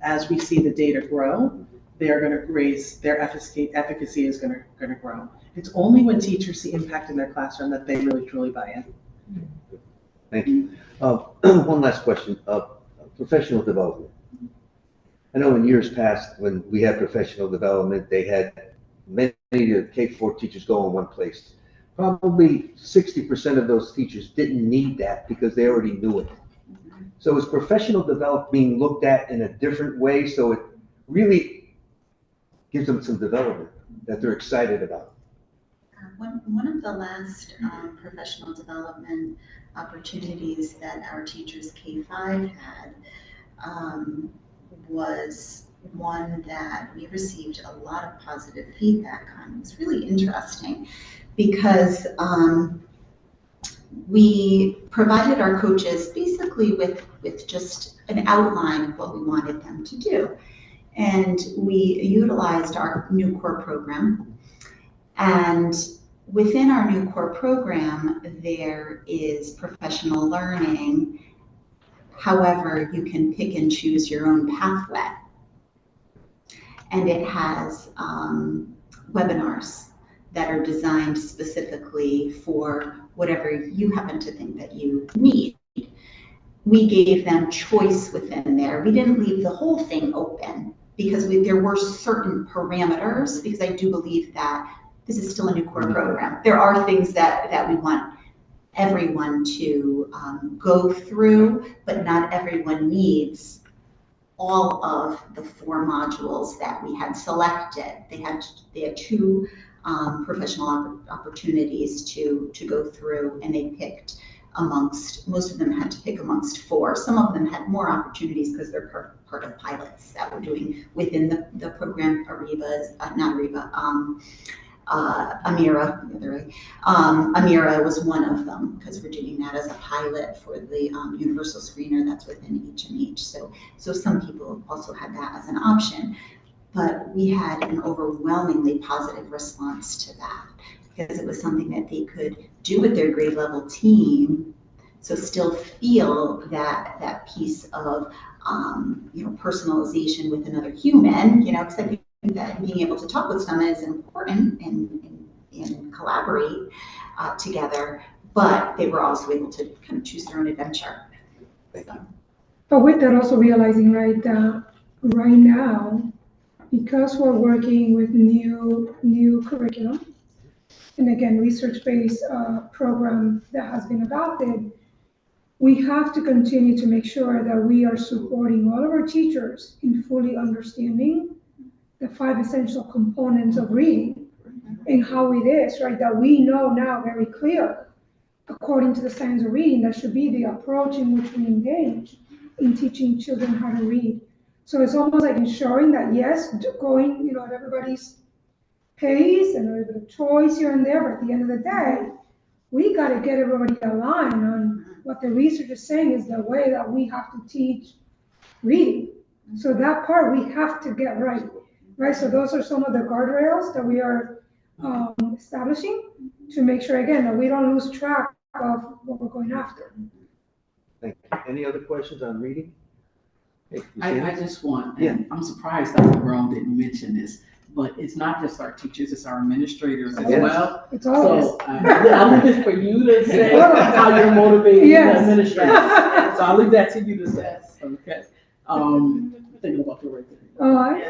as we see the data grow, they're going to raise their efficacy is going to grow. It's only when teachers see impact in their classroom that they really truly buy in. Thank you. One last question. Professional development. I know in years past, when we had professional development, they had many K-4 teachers go in one place. Probably 60% of those teachers didn't need that because they already knew it. So is professional development being looked at in a different way so it really gives them some development that they're excited about? One of the last professional development opportunities that our teachers K-5 had was one that we received a lot of positive feedback on. It was really interesting because we provided our coaches basically with just an outline of what we wanted them to do. And we utilized our new core program. And within our new core program, there is professional learning. However, you can pick and choose your own pathway. And it has webinars that are designed specifically for whatever you happen to think that you need. We gave them choice within there. We didn't leave the whole thing open because there were certain parameters, because I do believe that this is still a new core program. There are things that we want everyone to go through, but not everyone needs all of the 4 modules that we had selected. They had 2 professional opportunities to go through, and they picked most of them had to pick amongst 4. Some of them had more opportunities because they're part of pilots that we're doing within the program. Amira, the other way. Amira was one of them because we're doing that as a pilot for the universal screener that's within each and each. So some people also had that as an option, but we had an overwhelmingly positive response to that because it was something that they could do with their grade level team. So still feel that piece of personalization with another human, because I think that being able to talk with someone is important and collaborate together, but they were also able to kind of choose their own adventure. So. But with that, also realizing, right, that right now, because we're working with new curriculum, and again, research-based program that has been adopted, we have to continue to make sure that we are supporting all of our teachers in fully understanding the 5 essential components of reading and how it is, right, that we know now very clear, according to the science of reading, that should be the approach in which we engage in teaching children how to read. So it's almost like ensuring that, yes, going, at everybody's pace and a little bit of choice here and there, but at the end of the day, we got to get everybody aligned on what the research is saying is the way that we have to teach reading. So that part we have to get right? So those are some of the guardrails that we are establishing to make sure, again, that we don't lose track of what we're going after. Thank you. Any other questions on reading? Hey, I just want, Yeah. and I'm surprised Dr. Brown didn't mention this, but it's not just our teachers, it's our administrators as Yes. well. It's all So I'll leave it for you to say how you're motivating the administrators. So I'll leave that to you to say, okay? Thinking about the right thing. All right.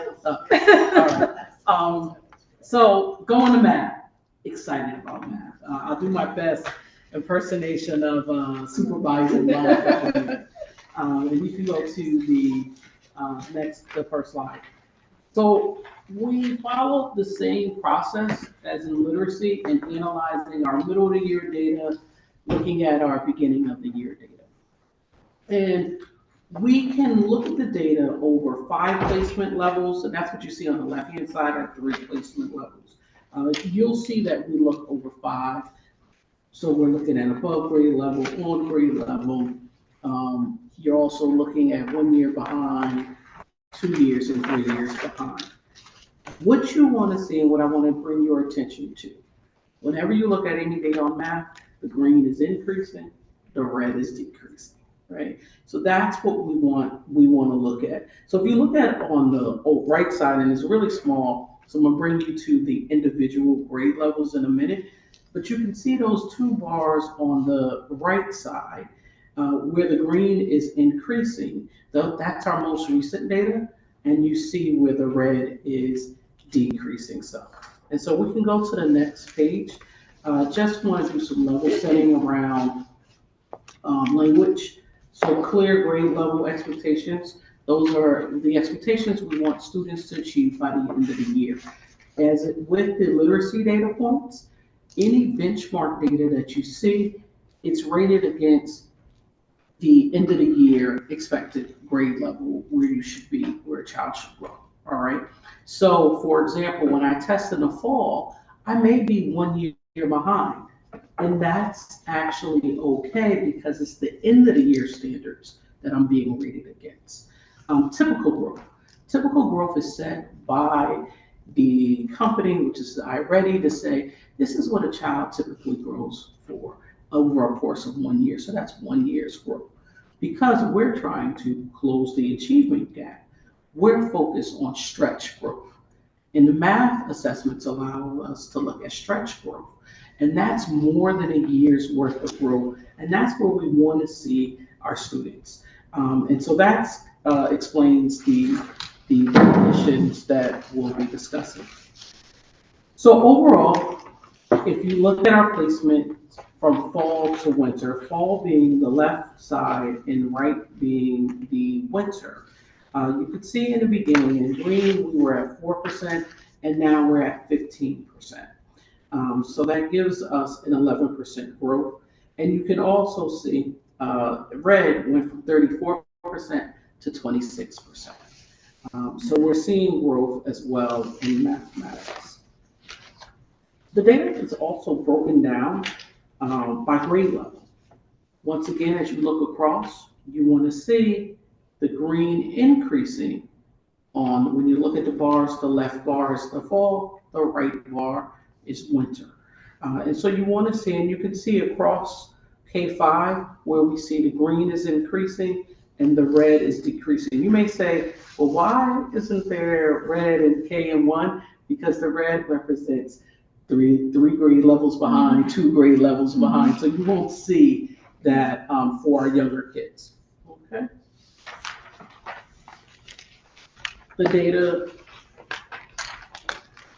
All right. So going to math, excited about math. I'll do my best impersonation of Supervisor Brown. And you can go to the first slide. So we followed the same process as in literacy in analyzing our middle of the year data, looking at our beginning of the year data. And we can look at the data over 5 placement levels, and that's what you see on the left-hand side are 3 placement levels. You'll see that we look over 5. So we're looking at above grade level, on grade level. You're also looking at 1 year behind, 2 years, and 3 years behind. What you want to see and what I want to bring your attention to Whenever you look at any data on math, the green is increasing, the red is decreasing, right? So that's what we want to look at. So if you look at it on the right side, and it's really small, so I'm gonna bring you to the individual grade levels in a minute, but you can see those two bars on the right side, where the green is increasing, that's our most recent data, and you see where the red is decreasing some. And so we can go to the next page. Just want to do some level setting around language. So clear grade level expectations. Those are the expectations we want students to achieve by the end of the year. As with the literacy data points, any benchmark data that you see, it's rated against the end of the year expected grade level where you should be, where a child should grow. All right. So, for example, when I test in the fall, I may be 1 year behind. And that's actually okay because it's the end of the year standards that I'm being rated against. Typical growth. Typical growth is set by the company, which is iReady, to say this is what a child typically grows for over a course of 1 year. So that's 1 year's growth. Because we're trying to close the achievement gap, we're focused on stretch growth. And the math assessments allow us to look at stretch growth. And that's more than a year's worth of growth. And that's where we want to see our students. And so that explains the definitions that we'll be discussing. So overall, if you look at our placement from fall to winter, fall being the left side and right being the winter, you could see in the beginning in green, we were at 4%, and now we're at 15%. So that gives us an 11% growth. And you can also see red went from 34% to 26%. So we're seeing growth as well in mathematics. The data is also broken down by grade level. Once again, as you look across, you want to see the green increasing on, when you look at the bars, the left bar is the fall, the right bar is winter. And so you want to see, and you can see across K5 where we see the green is increasing and the red is decreasing. You may say, well, why isn't there red in K and 1? Because the red represents three grade levels behind, 2 grade levels behind. So you won't see that for our younger kids. Okay. The data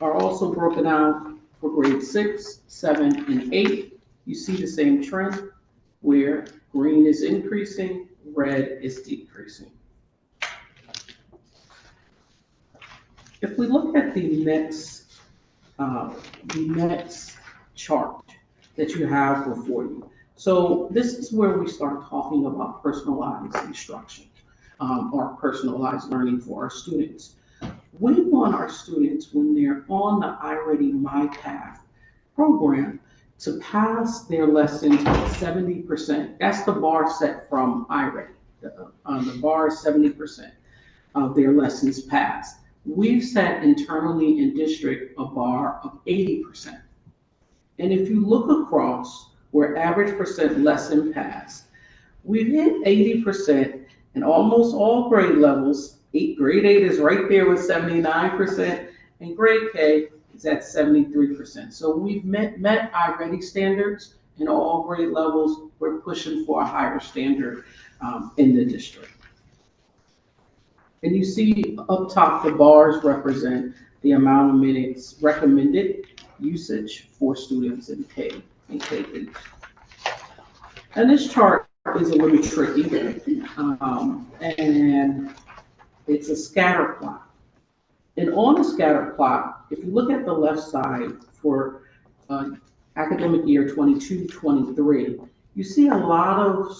are also broken out for grade 6, 7, and 8. You see the same trend where green is increasing, red is decreasing. If we look at the next chart that you have before you. So this is where we start talking about personalized instruction or personalized learning for our students. We want our students, when they're on the iReady My Path program, to pass their lessons with 70%. That's the bar set from iReady. The bar is 70% of their lessons passed. We've set internally in district a bar of 80%. And if you look across where average percent lesson passed, we've hit 80% in almost all grade levels. Grade 8 is right there with 79%, and grade K is at 73%. So we've met iReady standards in all grade levels. We're pushing for a higher standard in the district. And you see up top, the bars represent the amount of minutes recommended usage for students in K and K8. And this chart is a little tricky, and it's a scatter plot. And on a scatter plot, if you look at the left side for academic year 22-23, you see a lot of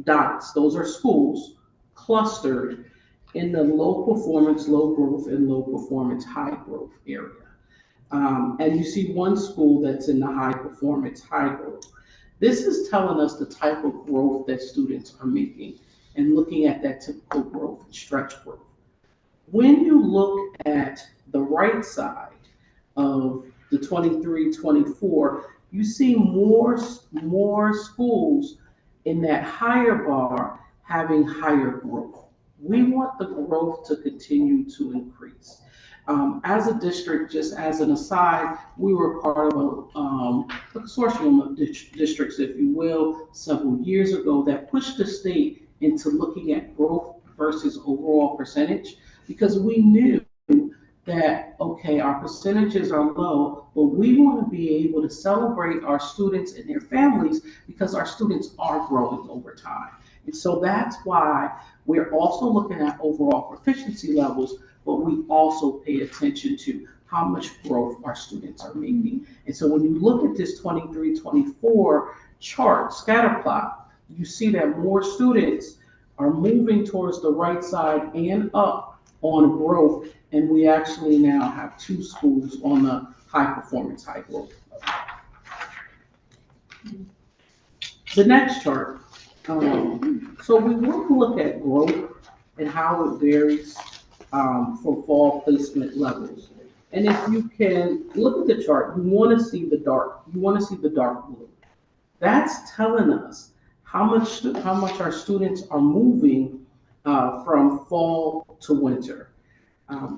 dots. Those are schools clustered in the low performance, low growth, and low performance, high growth area. And you see one school that's in the high performance, high growth. This is telling us the type of growth that students are making and looking at that typical growth and stretch growth. When you look at the right side of the 23-24, you see more schools in that higher bar having higher growth. We want the growth to continue to increase. As a district, just as an aside, we were part of a consortium of districts, if you will, several years ago that pushed the state into looking at growth versus overall percentage, because we knew that, okay, our percentages are low, but we want to be able to celebrate our students and their families because our students are growing over time. And so that's why we're also looking at overall proficiency levels, but we also pay attention to how much growth our students are making. And so when you look at this 23-24 chart, scatter plot, you see that more students are moving towards the right side and up on growth, and we actually now have 2 schools on the high performance, high growth level. The next chart. So we want to look at growth and how it varies from fall placement levels. And if you can look at the chart, you want to see the dark blue. That's telling us how much our students are moving from fall to winter.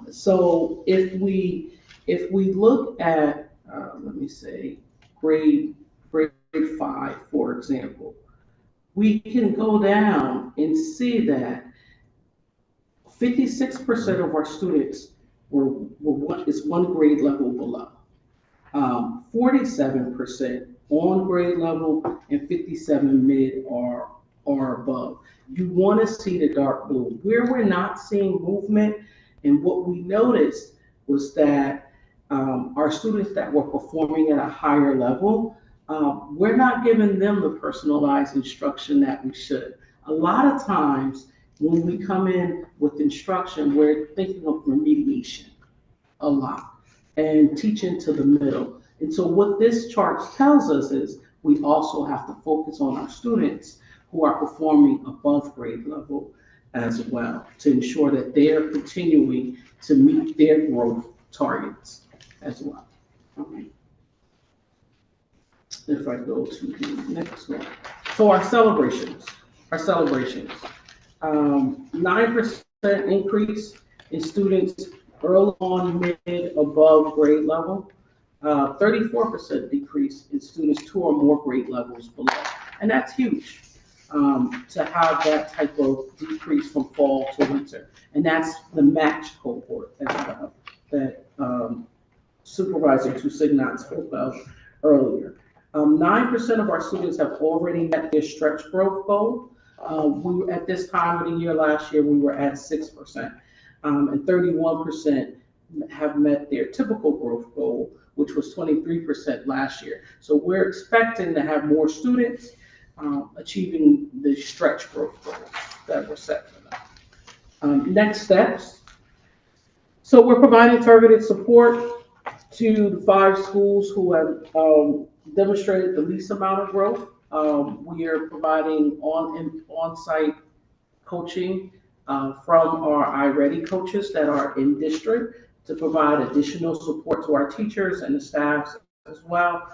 So if we look at let me say grade 5, for example, we can go down and see that 56% of our students is 1 grade level below. 47% on grade level, and 57 mid are above. You want to see the dark blue. Where we're not seeing movement, and what we noticed was that our students that were performing at a higher level, we're not giving them the personalized instruction that we should. A lot of times when we come in with instruction, we're thinking of remediation a lot and teaching to the middle. And so what this chart tells us is we also have to focus on our students who are performing above grade level as well to ensure that they're continuing to meet their growth targets as well. Okay. If I go to the next one. So our celebrations. 9% increase in students early on, mid, above grade level. 34% decrease in students 2 or more grade levels below. And that's huge to have that type of decrease from fall to winter. And that's the match cohort as well that Supervisor Tusignant spoke of earlier. 9% of our students have already met their stretch growth goal. At this time of the year last year, we were at 6%. And 31% have met their typical growth goal, which was 23% last year. So we're expecting to have more students achieving the stretch growth goals that were set for them. Next steps. So we're providing targeted support to the 5 schools who have demonstrated the least amount of growth. We are providing on-site coaching from our iReady coaches that are in district to provide additional support to our teachers and the staffs as well.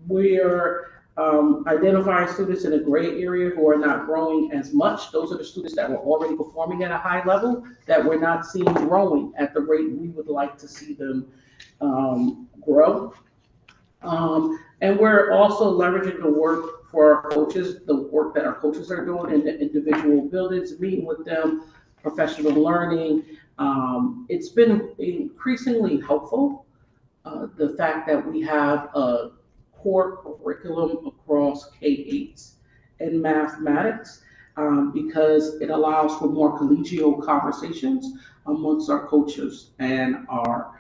We're identifying students in a gray area who are not growing as much. Those are the students that were already performing at a high level that we're not seeing growing at the rate we would like to see them grow. And we're also leveraging the work for our coaches, the work that our coaches are doing in the individual buildings, meeting with them, professional learning. It's been increasingly helpful, the fact that we have a core curriculum across K-8s in mathematics, because it allows for more collegial conversations amongst our coaches and our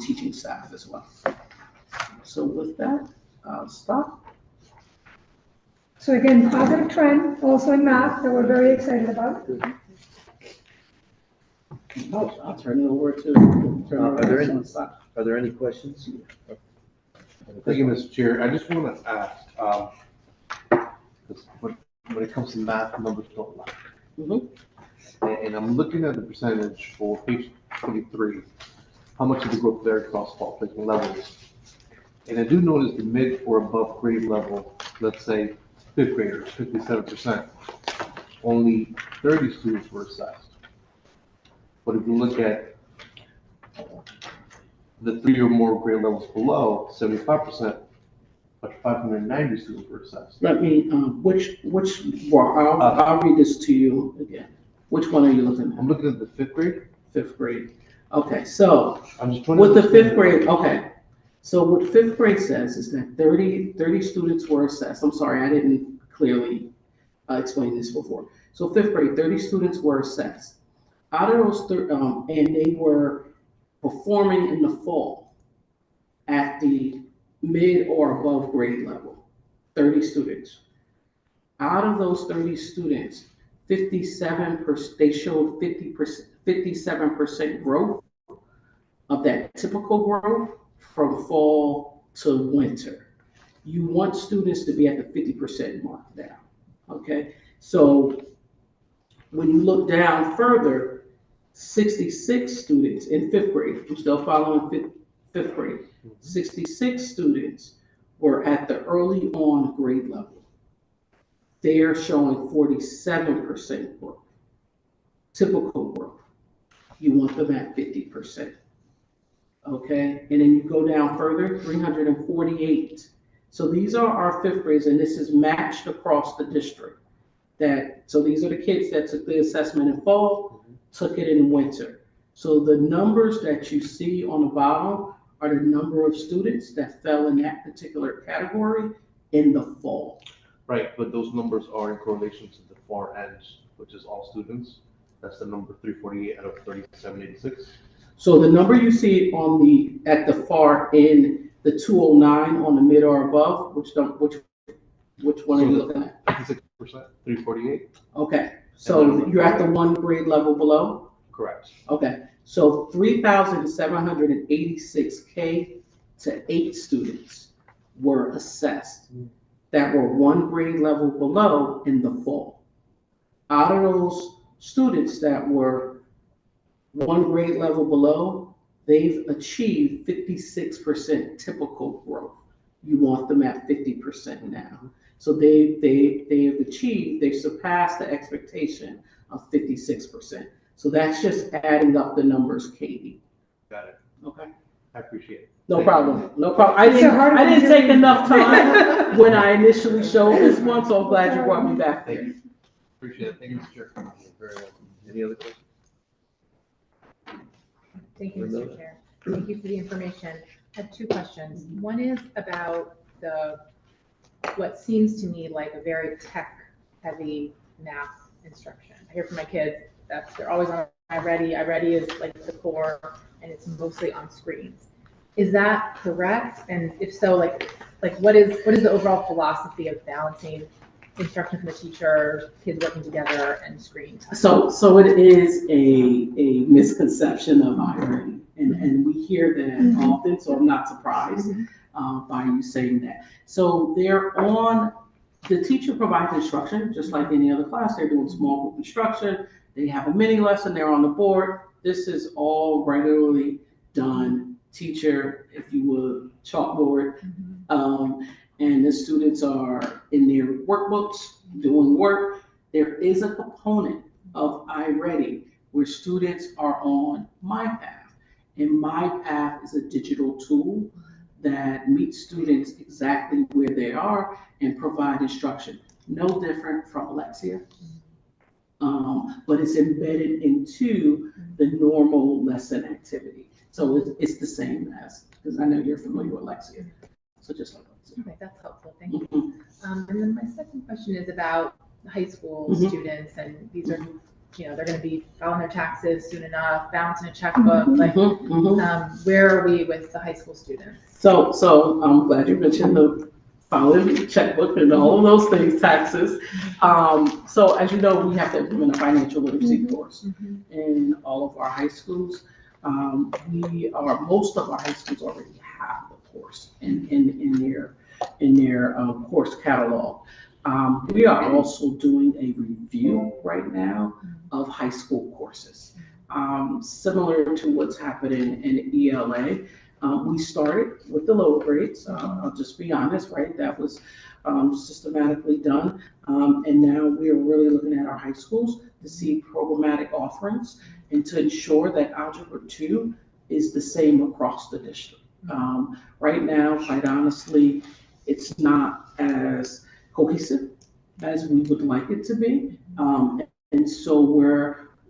teaching staff as well. So with that, I'll stop. So again, positive trend also in math that we're very excited about. I'll turn it over to. Are there any questions? Thank you, Mr. Chair. I just want to ask, when it comes to math, numbers don't lie. Mm-hmm. And I'm looking at the percentage for page 23. how much of the growth varied across fall placement levels. And I do notice the mid or above grade level, let's say fifth graders, 57%, only 30 students were assessed. But if you look at the 3 or more grade levels below, 75%, but 590 students were assessed. Let me, well, I'll read this to you again. Which one are you looking I'm at? looking at the fifth grade. Fifth grade. Okay, so I'm just trying to with the understand fifth grade, okay. So what fifth grade says is that 30 students were assessed. I'm sorry, I didn't clearly explain this before. So fifth grade, 30 students were assessed. Out of those, and they were performing in the fall at the mid or above grade level, 30 students. Out of those 30 students, 57%, they showed 57% growth of that typical growth from fall to winter. You want students to be at the 50% mark now, okay? So when you look down further, 66 students in fifth grade, I'm still following fifth grade, 66 students were at the early on grade level. They are showing 47% growth, typical growth. You want them at 50%. Okay, and then you go down further, 348. So these are our fifth grades, and this is matched across the district. So these are the kids that took the assessment in fall, took it in winter. So the numbers that you see on the bottom are the number of students that fell in that particular category in the fall. Right, but those numbers are in correlation to the far end, which is all students. That's the number 348 out of 3786. So the number you see at the far end, the 209 on the mid or above, which one are you looking at? 56%, 348. Okay, so you're at the one grade level below? Correct. Okay, so 3,786 K to 8 students were assessed that were one grade level below in the fall. Out of those students that were one grade level below, they've achieved 56% typical growth. You want them at 50% now. So they've surpassed the expectation of 56%. So that's just adding up the numbers, Katie. Got it. Okay. I appreciate it. No problem. No problem. I didn't take enough time when I initially showed this one, so I'm glad you brought me back there. Appreciate it. Thank you, Mr. Chair. Very welcome. Any other questions? Thank you, Mr. Chair. Thank you for the information. I have two questions. One is about what seems to me like a very tech-heavy math instruction. I hear from my kids that they're always on iReady. iReady is like the core, and it's mostly on screens. Is that correct? And if so, like what is the overall philosophy of balancing instruction from the teacher, kids working together, and screen time? So it is a misconception of iReady, and we hear that often, so I'm not surprised by you saying that. So the teacher provides instruction, just like any other class. They're doing small group instruction. They have a mini lesson, they're on the board. This is all regularly done. Teacher, if you would, chalkboard. And the students are in their workbooks doing work. There is a component of iReady where students are on MyPath. And MyPath is a digital tool that meets students exactly where they are and provide instruction. No different from Alexia, but it's embedded into the normal lesson activity. So it's the same as, because I know you're familiar with Alexia. So just like Alexia. Okay, that's helpful. Thank you. And then my second question is about high school students, and these are, they're going to be filing their taxes soon enough, balancing a checkbook. Where are we with the high school students? So I'm glad you mentioned the filing checkbook and all of those things, taxes. So as you know, we have to implement a financial literacy course in all of our high schools. Most of our high schools already have the course in their course catalog. We are also doing a review right now of high school courses. similar to what's happening in ELA. We started with the lower grades, I'll just be honest, right? That was systematically done. And now we are really looking at our high schools to see programmatic offerings and to ensure that Algebra 2 is the same across the district. Right now, quite honestly, it's not as cohesive as we would like it to be. And so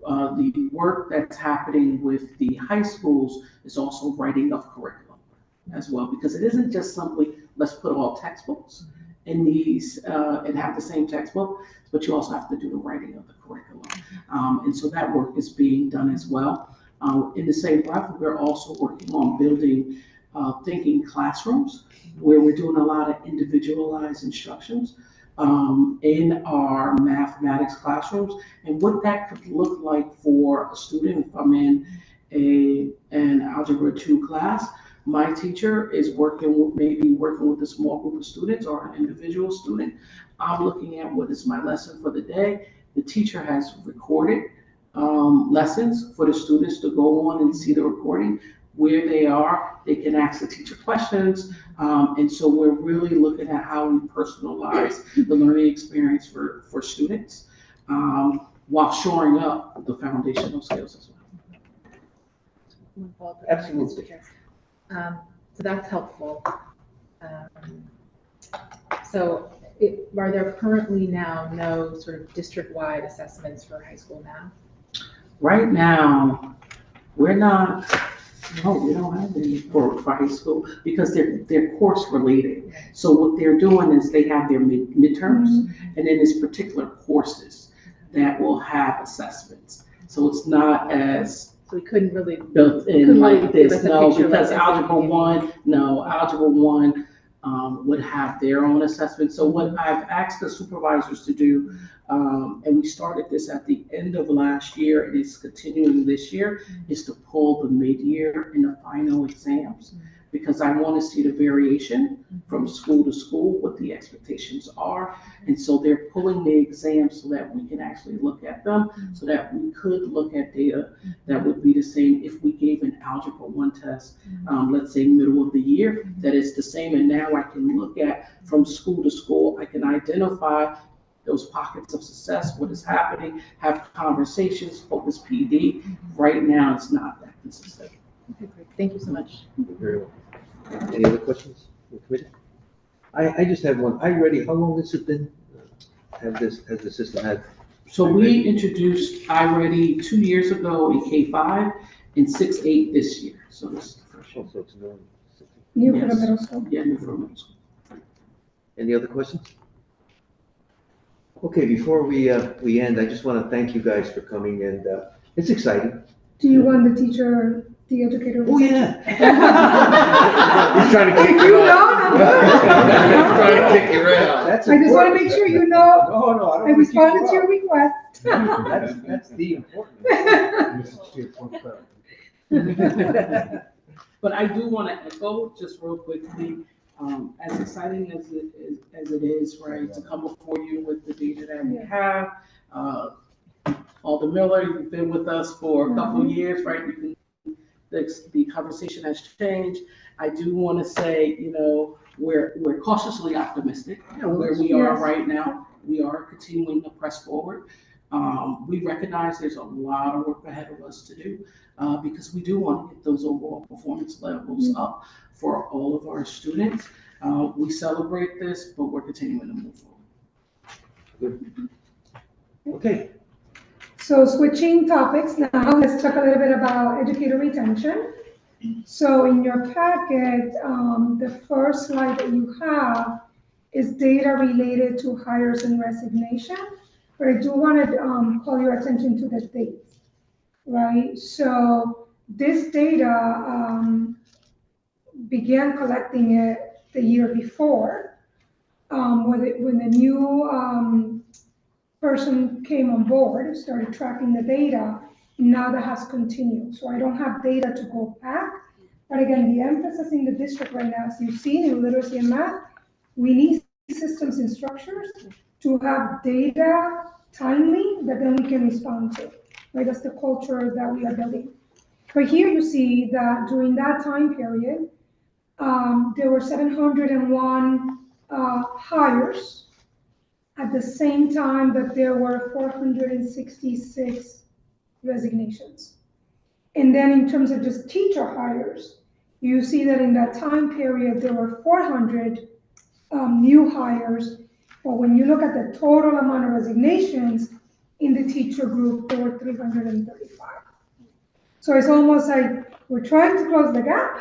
the work that's happening with the high schools is also writing of curriculum as well, because it isn't just simply, let's put all textbooks in these and have the same textbook, but you also have to do the writing of the curriculum. And so that work is being done as well. In the same breath, we're also working on building thinking classrooms where we're doing a lot of individualized instructions in our mathematics classrooms, and what that could look like for a student. If I'm in an Algebra 2 class, my teacher is working with a small group of students or an individual student. I'm looking at what is my lesson for the day. The teacher has recorded lessons for the students to go on and see the recording. Where they are, they can ask the teacher questions. And so we're really looking at how we personalize the learning experience for students while shoring up the foundational skills as well. Absolutely. So that's helpful. Are there currently now no sort of district-wide assessments for high school math? Right now, we don't have any for high school because they're course related. So what they're doing is they have their midterms, and then there's particular courses that will have assessments. So it's not as So we couldn't really built in like this, give us a no, picture because like Algebra 1 would have their own assessment. So what I've asked the supervisors to do, and we started this at the end of last year, and it's continuing this year, is to pull the mid-year and the final exams, because I want to see the variation from school to school, what the expectations are. And so they're pulling the exams so that we can actually look at them, so that we could look at data that would be the same if we gave an Algebra 1 test, let's say middle of the year, that is the same. And now I can look at from school to school, I can identify those pockets of success, what is happening, have conversations, focus PD. Right now, it's not that consistent. Okay, great. Thank you so much. Very well. Any other questions from the committee? I just have one. How long has it been? Has the system had? So we introduced iReady 2 years ago in K5 and 6-8 this year. So this is the first one. So it's known. New for the Yes. middle school. Yeah, new for middle school. Any other questions? Okay, before we end, I just want to thank you guys for coming, and it's exciting. Do you want the educator? Oh, yeah. He's trying to kick If you you out. know, He's trying to kick you out. That's I just want to important. make ssure you know No, I don't I want to kick responded to you your request. out. That's the important. But I do want to echo just real quickly, as exciting as it is, right, to come before you with the data that we have. Alder Miller, you've been with us for a couple of years, right? The conversation has changed. I do want to say, we're cautiously optimistic where we are right now. We are continuing to press forward. We recognize there's a lot of work ahead of us to do because we do want to get those overall performance levels up for all of our students. We celebrate this, but we're continuing to move forward. Good. Okay. So switching topics now, let's talk a little bit about educator retention. So in your packet, the first slide that you have is data related to hires and resignation, but I do want to call your attention to the dates, right? So this data began collecting it the year before, when the new person came on board, started tracking the data. Now that has continued. So I don't have data to go back. But again, the emphasis in the district right now, as you've seen in literacy and math, we need systems and structures to have data timely that then we can respond to. right? That's the culture that we are building. But here you see that during that time period, there were 701 hires at the same time that there were 466 resignations. And then in terms of just teacher hires, you see that in that time period, there were 400 new hires. But when you look at the total amount of resignations in the teacher group, there were 335. So it's almost like we're trying to close the gap,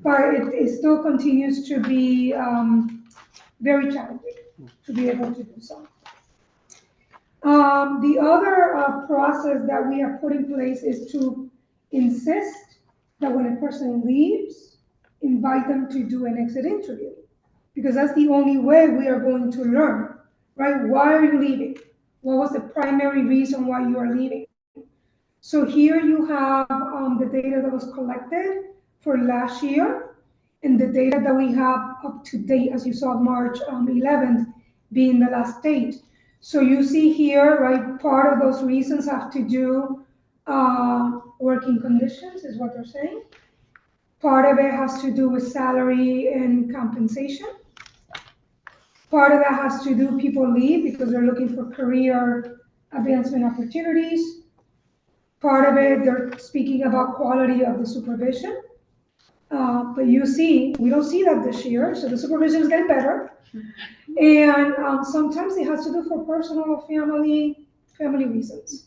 but it still continues to be very challenging to be able to do so. The other process that we have put in place is to insist that when a person leaves, invite them to do an exit interview, because that's the only way we are going to learn, right? Why are you leaving? What was the primary reason why you are leaving? So here you have the data that was collected for last year and the data that we have up to date, as you saw, March 11th being the last date. So you see here, right, part of those reasons have to do working conditions is what they're saying. Part of it has to do with salary and compensation. Part of that has to do people leave because they're looking for career advancement opportunities. Part of it, they're speaking about quality of the supervision. But you see, we don't see that this year, so the supervision is getting better. And sometimes it has to do for personal or family reasons.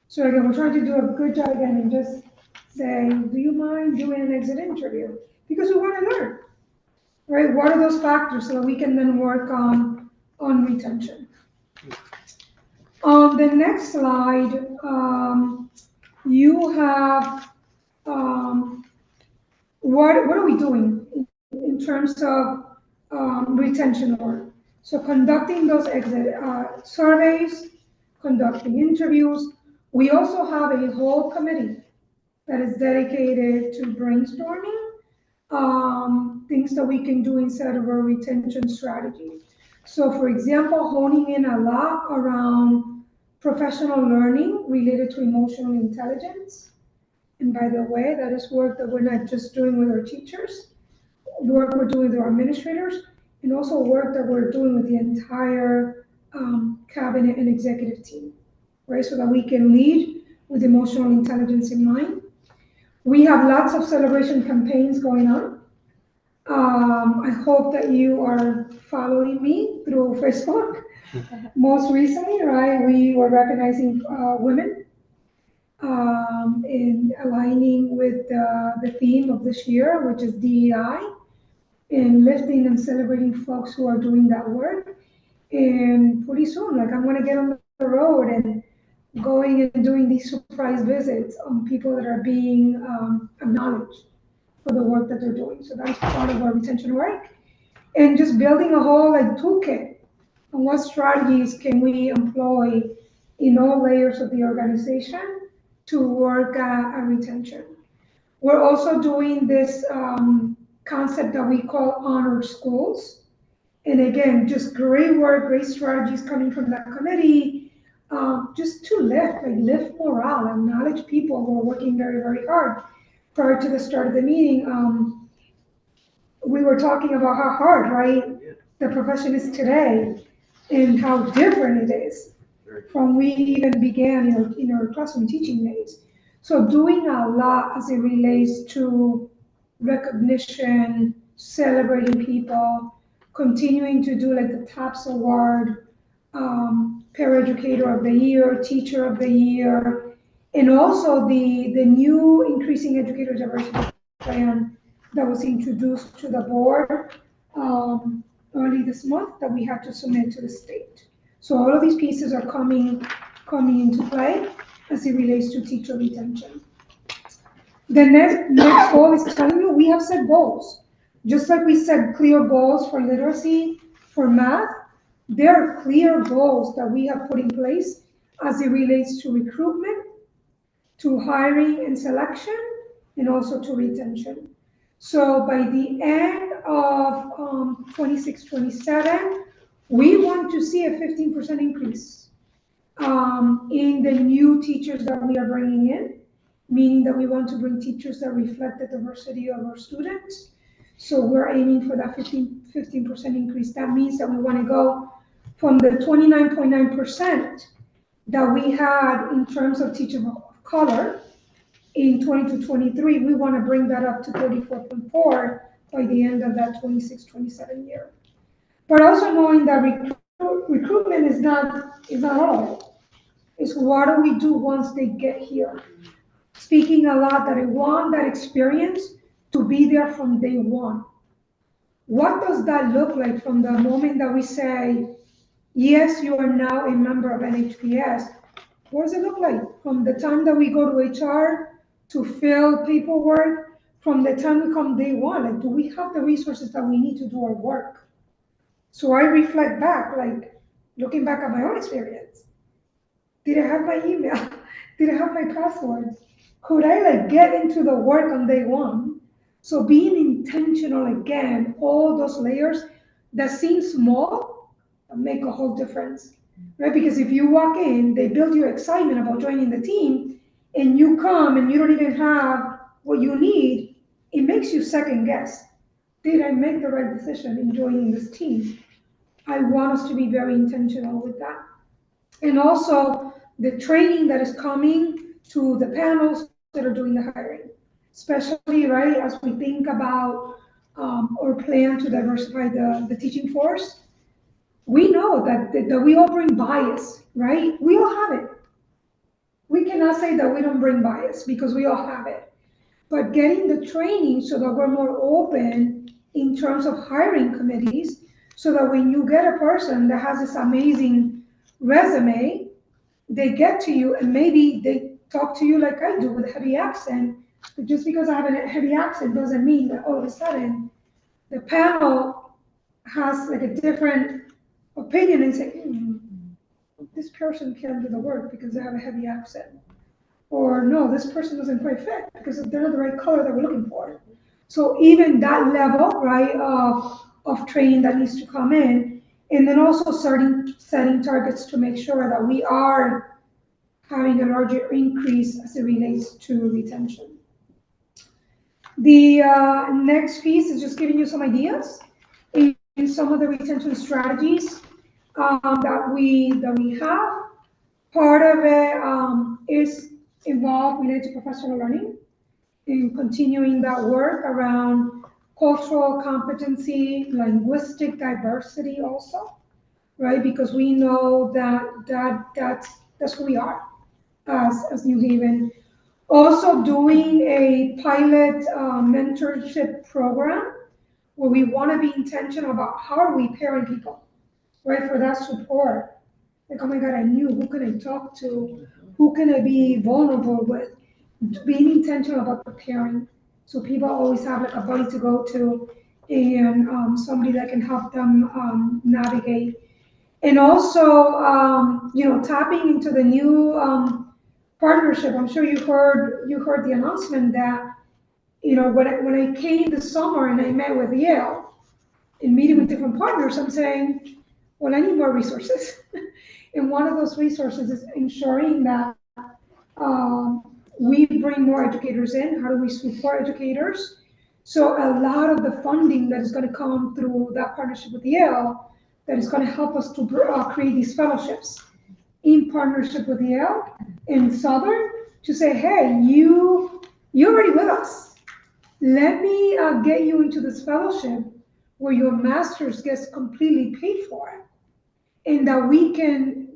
So again, we're trying to do a good job again and just say, do you mind doing an exit interview? Because we want to learn, right? What are those factors so that we can then work on retention? On the next slide, you have what are we doing in terms of retention work? So conducting those exit surveys, conducting interviews. We also have a whole committee that is dedicated to brainstorming things that we can do inside of our retention strategy. So for example, honing in a lot around professional learning related to emotional intelligence. And by the way, that is work that we're not just doing with our teachers, work we're doing with our administrators, and also work that we're doing with the entire cabinet and executive team, right? So that we can lead with emotional intelligence in mind. We have lots of celebration campaigns going on. I hope that you are following me through Facebook. Most recently, right, we were recognizing women in aligning with the theme of this year, which is DEI, and lifting and celebrating folks who are doing that work. And pretty soon, like, I'm gonna get on the road and going and doing these surprise visits on people that are being acknowledged for the work that they're doing. So that's part of our retention work. And just building a whole like toolkit on what strategies can we employ in all layers of the organization to work at retention. We're also doing this concept that we call honored schools. And again, just great work, great strategies coming from that committee, just to lift morale, acknowledge people who are working very, very hard. Prior to the start of the meeting, we were talking about how hard, right, the profession is today and how different it is from we even began in our classroom teaching days. So doing a lot as it relates to recognition, celebrating people, continuing to do like the TAPS Award, Paraeducator of the Year, Teacher of the Year, and also the new Increasing Educator Diversity Plan that was introduced to the board early this month that we had to submit to the state. So all of these pieces are coming into play as it relates to teacher retention. The next goal is telling you we have set goals. Just like we set clear goals for literacy, for math, there are clear goals that we have put in place as it relates to recruitment, to hiring and selection, and also to retention. So by the end of 26-27, we want to see a 15% increase in the new teachers that we are bringing in, meaning that we want to bring teachers that reflect the diversity of our students. So we're aiming for that 15% increase. That means that we want to go from the 29.9% that we had in terms of teachers of color in 22-23, we want to bring that up to 34.4 by the end of that 26-27 year. But also knowing that recruitment is not all. It's what do we do once they get here? Speaking a lot that I want that experience to be there from day one. What does that look like from the moment that we say, yes, you are now a member of NHPS? What does it look like from the time that we go to HR to fill paperwork, from the time we come day one? Like, do we have the resources that we need to do our work? So I reflect back, like looking back at my own experience. Did I have my email? Did I have my passwords? Could I like get into the work on day one? So being intentional again, all those layers that seem small make a whole difference, right? Because if you walk in, they build your excitement about joining the team, and you come and you don't even have what you need, it makes you second guess. Did I make the right decision in joining this team? I want us to be very intentional with that. And also the training that is coming to the panels that are doing the hiring, especially, right, as we think about or plan to diversify the teaching force. We know that we all bring bias, right? We all have it. We cannot say that we don't bring bias because we all have it. But getting the training so that we're more open in terms of hiring committees, so that when you get a person that has this amazing resume, they get to you and maybe they talk to you like I do with a heavy accent. But just because I have a heavy accent doesn't mean that all of a sudden the panel has like a different opinion and say, this person can't do the work because they have a heavy accent. Or no, this person doesn't quite fit because they're not the right color that we're looking for. So even that level, right, of training that needs to come in, and then also setting targets to make sure that we are having a larger increase as it relates to retention. The next piece is just giving you some ideas in some of the retention strategies that we have. Part of it is involved related to professional learning, in continuing that work around cultural competency, linguistic diversity also, right? Because we know that's who we are as New Haven. Also doing a pilot mentorship program where we want to be intentional about how are we pairing people, right? For that support. Like, oh my God, I knew, who can I talk to? Who can I be vulnerable with? Being intentional about preparing. So people always have like a buddy to go to and somebody that can help them navigate. And also, tapping into the new partnership. I'm sure you heard the announcement that, when I came this summer and I met with Yale in meeting with different partners, I'm saying, well, I need more resources. And one of those resources is ensuring that we bring more educators in. How do we support educators? So a lot of the funding that is going to come through that partnership with Yale, that is going to help us to create these fellowships in partnership with Yale and Southern, to say, hey, you're already with us. Let me get you into this fellowship where your master's gets completely paid for, and that we can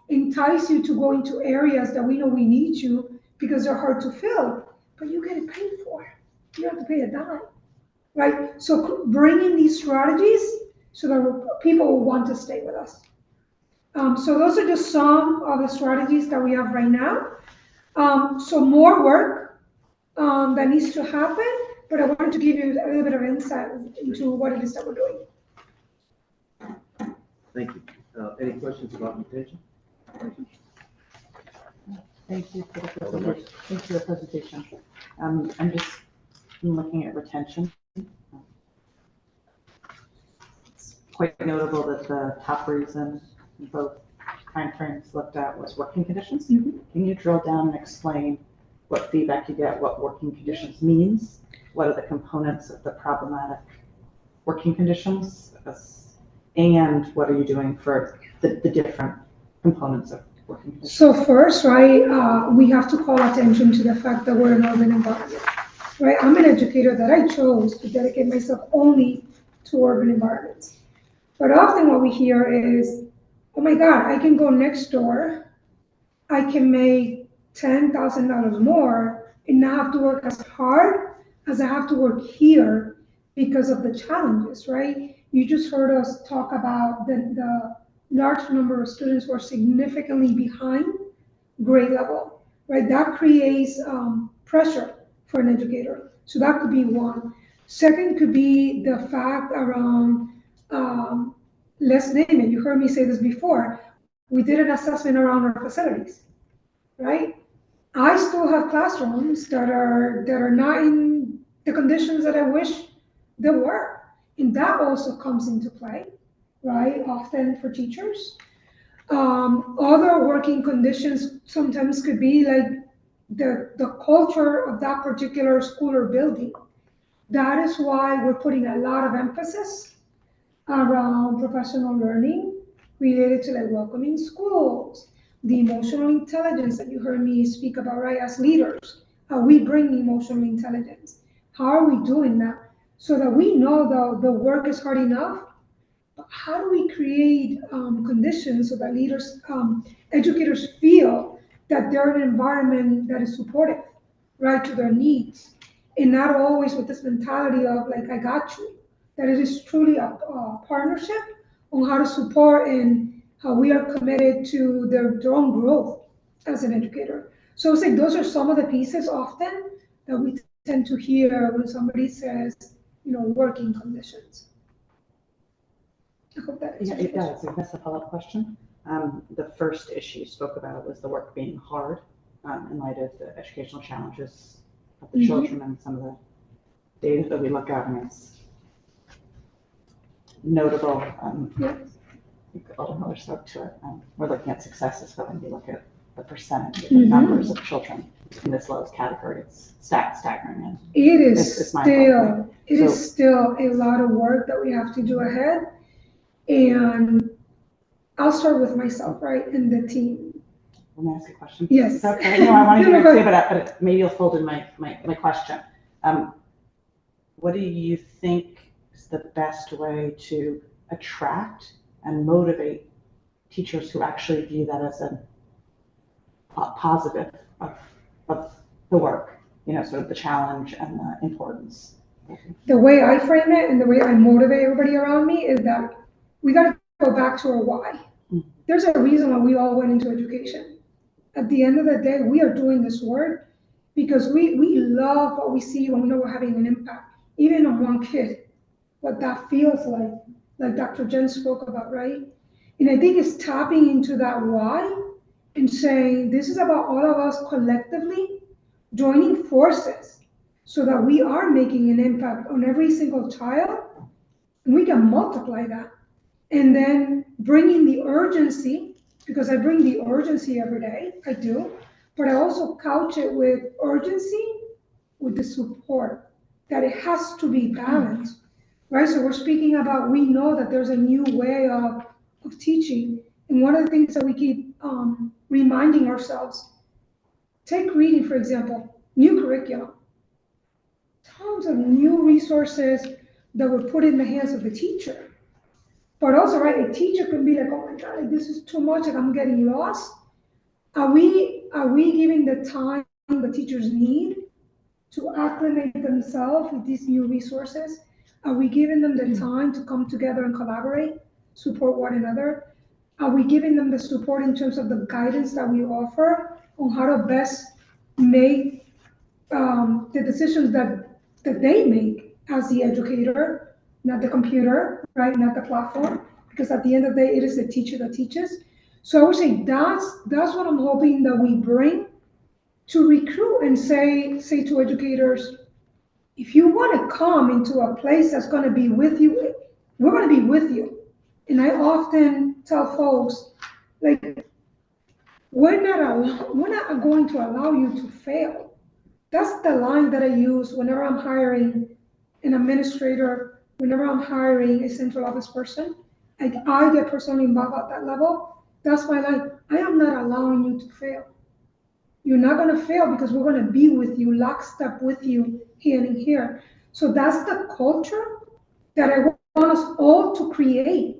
entice you to go into areas that we know we need you because they're hard to fill, but you get it paid for. You don't have to pay a dime, right? So bringing these strategies so that people will want to stay with us. So those are just some of the strategies that we have right now. So more work that needs to happen, but I wanted to give you a little bit of insight into what it is that we're doing. Thank you. Any questions about retention? Thank you for the presentation. Thank you for the presentation. I'm just looking at retention. It's quite notable that the top reason in both timeframes looked at was working conditions. Mhm. Can you drill down and explain what feedback you get, what working conditions means? What are the components of the problematic working conditions? And what are you doing for the different components of working conditions? So first, right, we have to call attention to the fact that we're an urban environment, right? I'm an educator that I chose to dedicate myself only to urban environments. But often what we hear is, oh my God, I can go next door, I can make $10,000 more and not have to work as hard as I have to work here because of the challenges, right? You just heard us talk about the large number of students who are significantly behind grade level, right? That creates pressure for an educator. So that could be one. Second could be the fact around, let's name it, you heard me say this before, we did an assessment around our facilities, right? I still have classrooms that are not in the conditions that I wish they were. And that also comes into play, right? Often for teachers. Other working conditions sometimes could be like the culture of that particular school or building. That is why we're putting a lot of emphasis around professional learning related to like welcoming schools, the emotional intelligence that you heard me speak about, right? As leaders, are we bringing emotional intelligence? How are we doing that? So that we know the work is hard enough, but how do we create conditions so that leaders, educators feel that they're in an environment that is supportive, right, to their needs, and not always with this mentality of like, I got you, that it is truly a partnership on how to support and how we are committed to their own growth as an educator. So it's like those are some of the pieces often that we tend to hear when somebody says, working conditions. I hope that Yeah, answers it your does. That's a follow-up question. The first issue you spoke about was the work being hard in light of the educational challenges of the children and some of the data that we look at, and it's notable. Yes. Alden Miller spoke to it. We're looking at successes, but when you look at the percentage of the numbers of children in this lowest category, it's staggering. And It is it's mind-boggling. still a lot of work that we have to do ahead. And I'll start with myself, right, and the team. Let me ask you a question. Yes. Is that okay? No, I wanted you to say that, but maybe you'll fold in my question. What do you think is the best way to attract and motivate teachers who actually view that as a positive of the work, sort of the challenge and the importance? The way I frame it and the way I motivate everybody around me is that we got to go back to our why. There's a reason why we all went into education. At the end of the day, we are doing this work because we love what we see when we know we're having an impact, even on one kid, what that feels like Dr. Jen spoke about, right? And I think it's tapping into that why and saying this is about all of us collectively joining forces so that we are making an impact on every single child, and we can multiply that. And then bringing the urgency, because I bring the urgency every day, I do, but I also couch it with urgency with the support, that it has to be balanced, right? So we're speaking about, we know that there's a new way of teaching. And one of the things that we keep reminding ourselves, take reading, for example, new curriculum, tons of new resources that were put in the hands of the teacher. But also, right, a teacher could be like, oh my God, this is too much, like I'm getting lost. Are we giving the time the teachers need to acclimate themselves with these new resources? Are we giving them the time to come together and collaborate, support one another? Are we giving them the support in terms of the guidance that we offer on how to best make the decisions that they make as the educator, not the computer, right, not the platform? Because at the end of the day, it is the teacher that teaches. So I would say that's what I'm hoping that we bring to recruit and say to educators, if you want to come into a place that's going to be with you, we're going to be with you. And I often tell folks, Like, we're not going to allow you to fail. That's the line that I use whenever I'm hiring an administrator, whenever I'm hiring a central office person. I get personally involved at that level. That's my line. I am not allowing you to fail. You're not going to fail because we're going to be with you, lockstep with you here and here. So that's the culture that I want us all to create,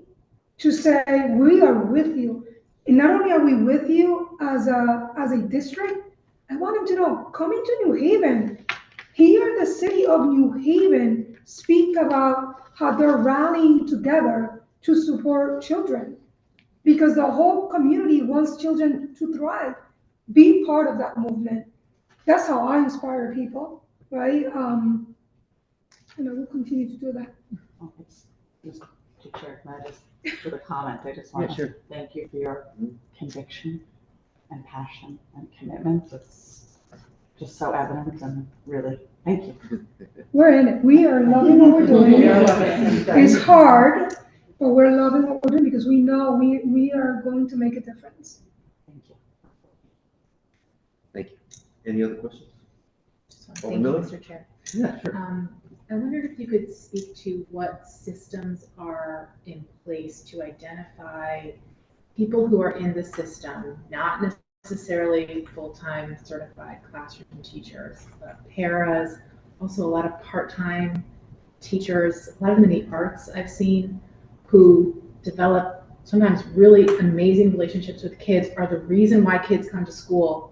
to say we are with you. And not only are we with you as a district, I want them to know, coming to New Haven, hear the city of New Haven speak about how they're rallying together to support children. Because the whole community wants children to thrive. Be part of that movement. That's how I inspire people, right? And I will continue to do that. Oh, it's Mr. Chair, can I just, for the comment, I just want Yeah, to sure. thank you for your conviction and passion and commitment. It's just so evident and really, thank you. We're in it. We are loving what we're doing. It's hard, but we're loving what we're doing because we know we are going to make a difference. Thank you. Thank you. Any other questions? Thank you, Miller? Mr. Chair. Yeah, sure. I wondered if you could speak to what systems are in place to identify people who are in the system, not necessarily full-time certified classroom teachers, but paras, also a lot of part-time teachers, a lot of them in the arts I've seen, who develop sometimes really amazing relationships with kids, are the reason why kids come to school.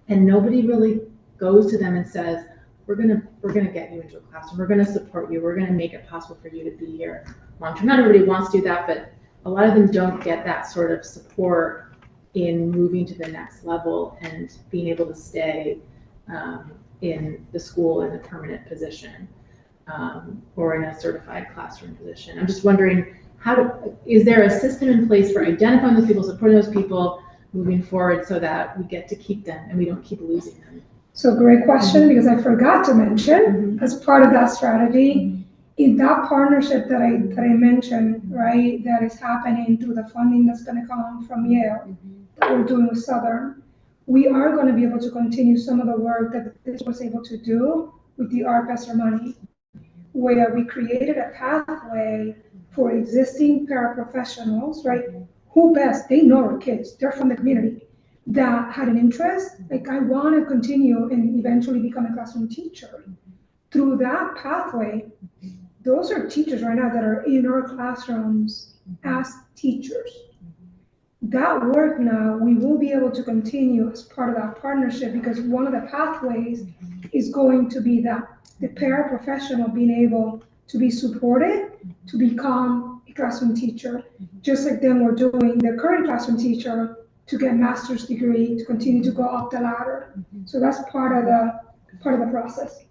And nobody really goes to them and says, we're gonna get you into a classroom, we're gonna support you, we're gonna make it possible for you to be here long term. Not everybody wants to do that, but a lot of them don't get that sort of support in moving to the next level and being able to stay in the school in a permanent position or in a certified classroom position. I'm just wondering, is there a system in place for identifying those people, supporting those people, moving forward so that we get to keep them and we don't keep losing them? So great question, because I forgot to mention, as part of that strategy, in that partnership that I mentioned, right, that is happening through the funding that's going to come from Yale, that we're doing with Southern, we are going to be able to continue some of the work that this was able to do with the ARPESR money, where we created a pathway for existing paraprofessionals, right, who best, they know our kids, they're from the community, that had an interest, like I want to continue and eventually become a classroom teacher. Through that pathway, those are teachers right now that are in our classrooms as teachers. That work now, we will be able to continue as part of that partnership because one of the pathways is going to be that the paraprofessional being able to be supported to become a classroom teacher, just like then we're doing the current classroom teacher to get master's degree, to continue to go up the ladder. So that's part of the process.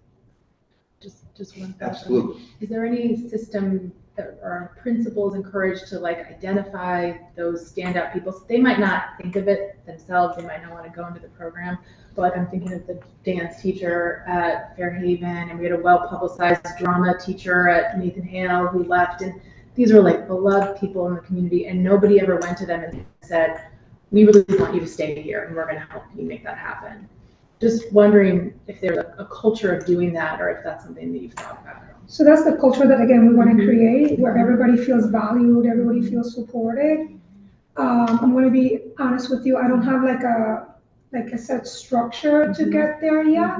Just one question. Absolutely. Is there any system or principles encouraged to like identify those standout people? So they might not think of it themselves, they might not want to go into the program, but like I'm thinking of the dance teacher at Fairhaven, and we had a well-publicized drama teacher at Nathan Hale who left, and these are like beloved people in the community, and nobody ever went to them and said, we really want you to stay here and we're going to help you make that happen. Just wondering if there's a culture of doing that or if that's something that you've thought about. So that's the culture that, again, we want to create, where everybody feels valued, everybody feels supported. I'm going to be honest with you, I don't have like a set structure to get there yet.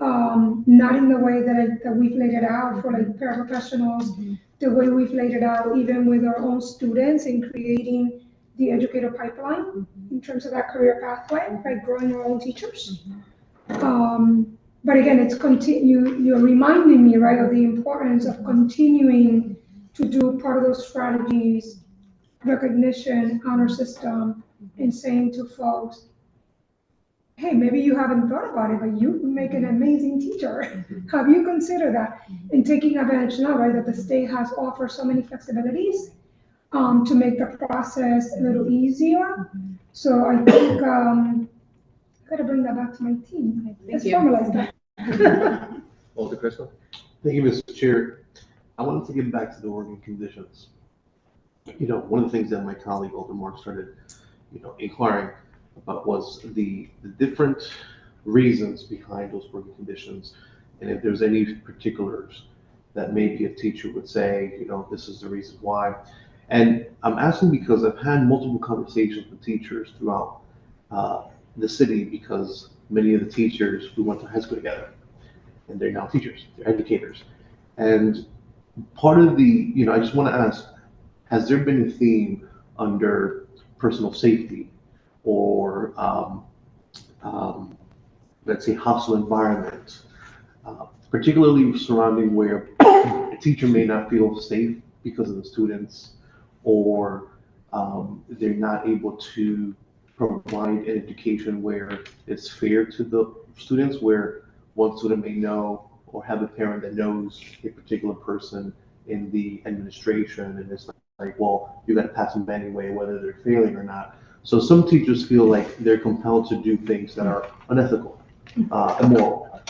Not in the way that we've laid it out for like paraprofessionals, the way we've laid it out even with our own students in creating the educator pipeline in terms of that career pathway, right, growing our own teachers. But again, you're reminding me, right, of the importance of continuing to do part of those strategies, recognition, honor system, and saying to folks, hey, maybe you haven't thought about it, but you make an amazing teacher. Have you considered that? And taking advantage now, right, that the state has offered so many flexibilities to make the process a little easier. So I think I gotta bring that back to my team. Let's formalize that. Alder Crystal? Thank you, Mr. Chair. I wanted to get back to the working conditions. one of the things that my colleague Alder Mark started, inquiring about was the different reasons behind those working conditions, and if there's any particulars that maybe a teacher would say, this is the reason why. And I'm asking because I've had multiple conversations with teachers throughout the city, because many of the teachers, we went to high school together, and they're now teachers, they're educators. And part of I just want to ask, has there been a theme under personal safety or, let's say, hostile environment, particularly surrounding where a teacher may not feel safe because of the students, or they're not able to provide an education where it's fair to the students, where one student may know or have a parent that knows a particular person in the administration, and it's like, well, you got to pass them anyway, whether they're failing or not. So some teachers feel like they're compelled to do things that are unethical, immoral,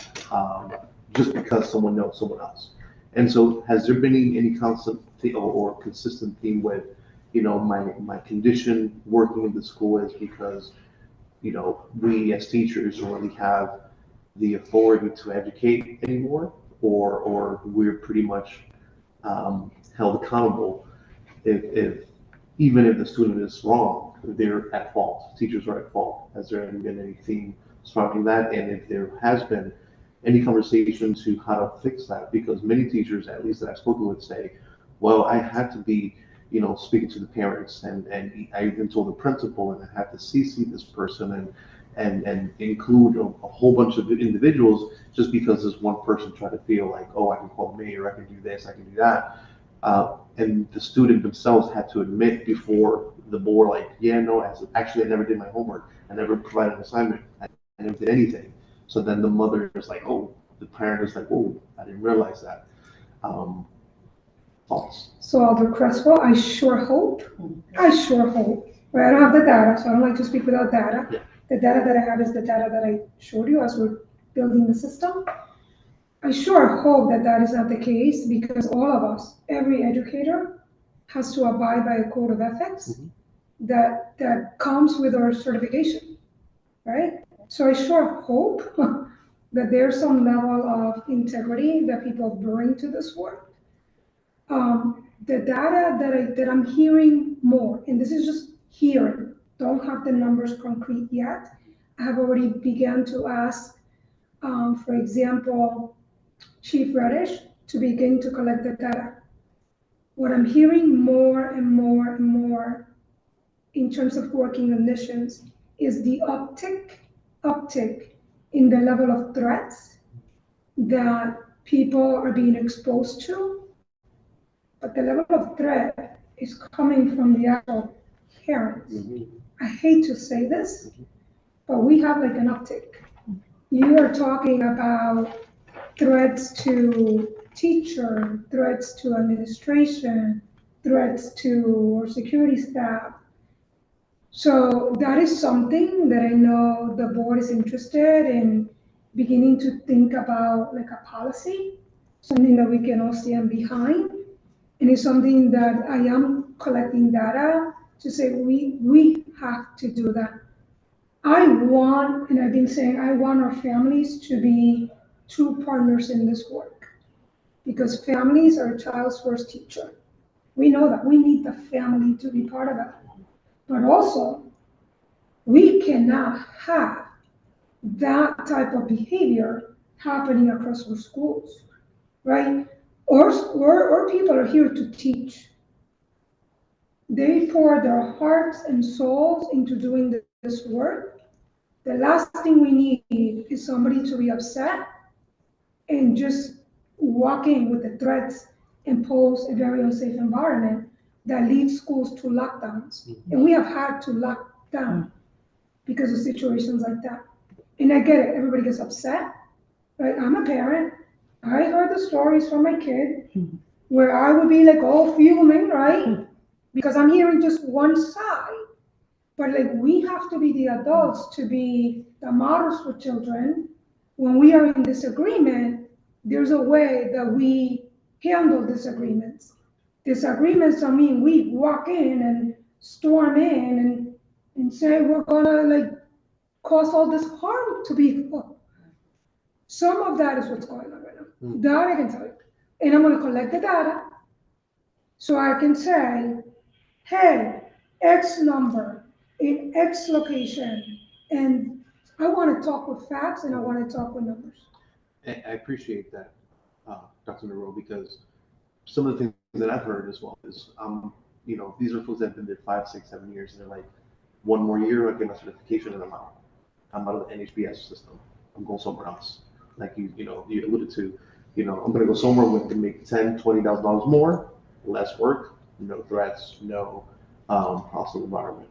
just because someone knows someone else. And so, has there been any constant or consistent theme with, my condition working in the school is because, we as teachers don't really have the authority to educate anymore, or we're pretty much held accountable if even if the student is wrong, they're at fault. Teachers are at fault. Has there been any theme surrounding that? And if there has been any conversation to how to fix that? Because many teachers, at least that I've spoken with, say, well, I had to be, speaking to the parents, and I even told the principal, and I had to CC this person and include a whole bunch of individuals, just because this one person tried to feel like, oh, I can call the mayor, I can do this, I can do that. And the student themselves had to admit before the board, like, yeah, no, actually I never did my homework. I never provided an assignment. I never did anything. So then the mother is like, oh, the parent is like, oh, I didn't realize that. Thoughts? So Alder Crespo, I sure hope, right? I don't have the data, so I don't like to speak without data. Yeah. The data that I have is the data that I showed you as we're building the system. I sure hope that that is not the case, because all of us, every educator, has to abide by a code of ethics that comes with our certification, right? So I sure hope that there's some level of integrity that people bring to this work. The data that I'm hearing more, and this is just hearing, don't have the numbers concrete yet. I have already began to ask, for example, Chief Reddish to begin to collect the data. What I'm hearing more and more and more in terms of working conditions is the uptick in the level of threats that people are being exposed to. But the level of threat is coming from the actual parents. I hate to say this, but we have like an uptick. You are talking about threats to teacher, threats to administration, threats to our security staff. So that is something that I know the board is interested in beginning to think about, like a policy, something that we can all stand behind. And it's something that I am collecting data to say we have to do that. I want, and I've been saying, I want our families to be true partners in this work, because families are a child's first teacher. We know that. We need the family to be part of that. But also, we cannot have that type of behavior happening across our schools, right? Or people are here to teach. They pour their hearts and souls into doing this work. The last thing we need is somebody to be upset and just walk in with the threats and pose a very unsafe environment that leads schools to lockdowns. And we have had to lock down because of situations like that. And I get it, everybody gets upset, right? I'm a parent. I heard the stories from my kid where I would be like all fuming, right? Because I'm hearing just one side. But like, we have to be the adults to be the models for children. When we are in disagreement, there's a way that we handle disagreements. disagreements don't mean we walk in and storm in and say we're gonna like cause all this harm to people. Some of that is what's going on right now. That I can tell you. And I'm gonna collect the data so I can say, hey, X number in X location. And I wanna talk with facts and I wanna talk with numbers. I appreciate that, Dr. Monroe, because some of the things that I've heard as well is, you know, these are folks that have been there 5, 6, 7 years, and they're like, one more year, I get my certification, and I'm out. I'm out of the NHBS system. I'm going somewhere else. Like you alluded to, you know, I'm gonna go somewhere with to make $10,000, $20,000 more, less work, no threats, no hostile environment.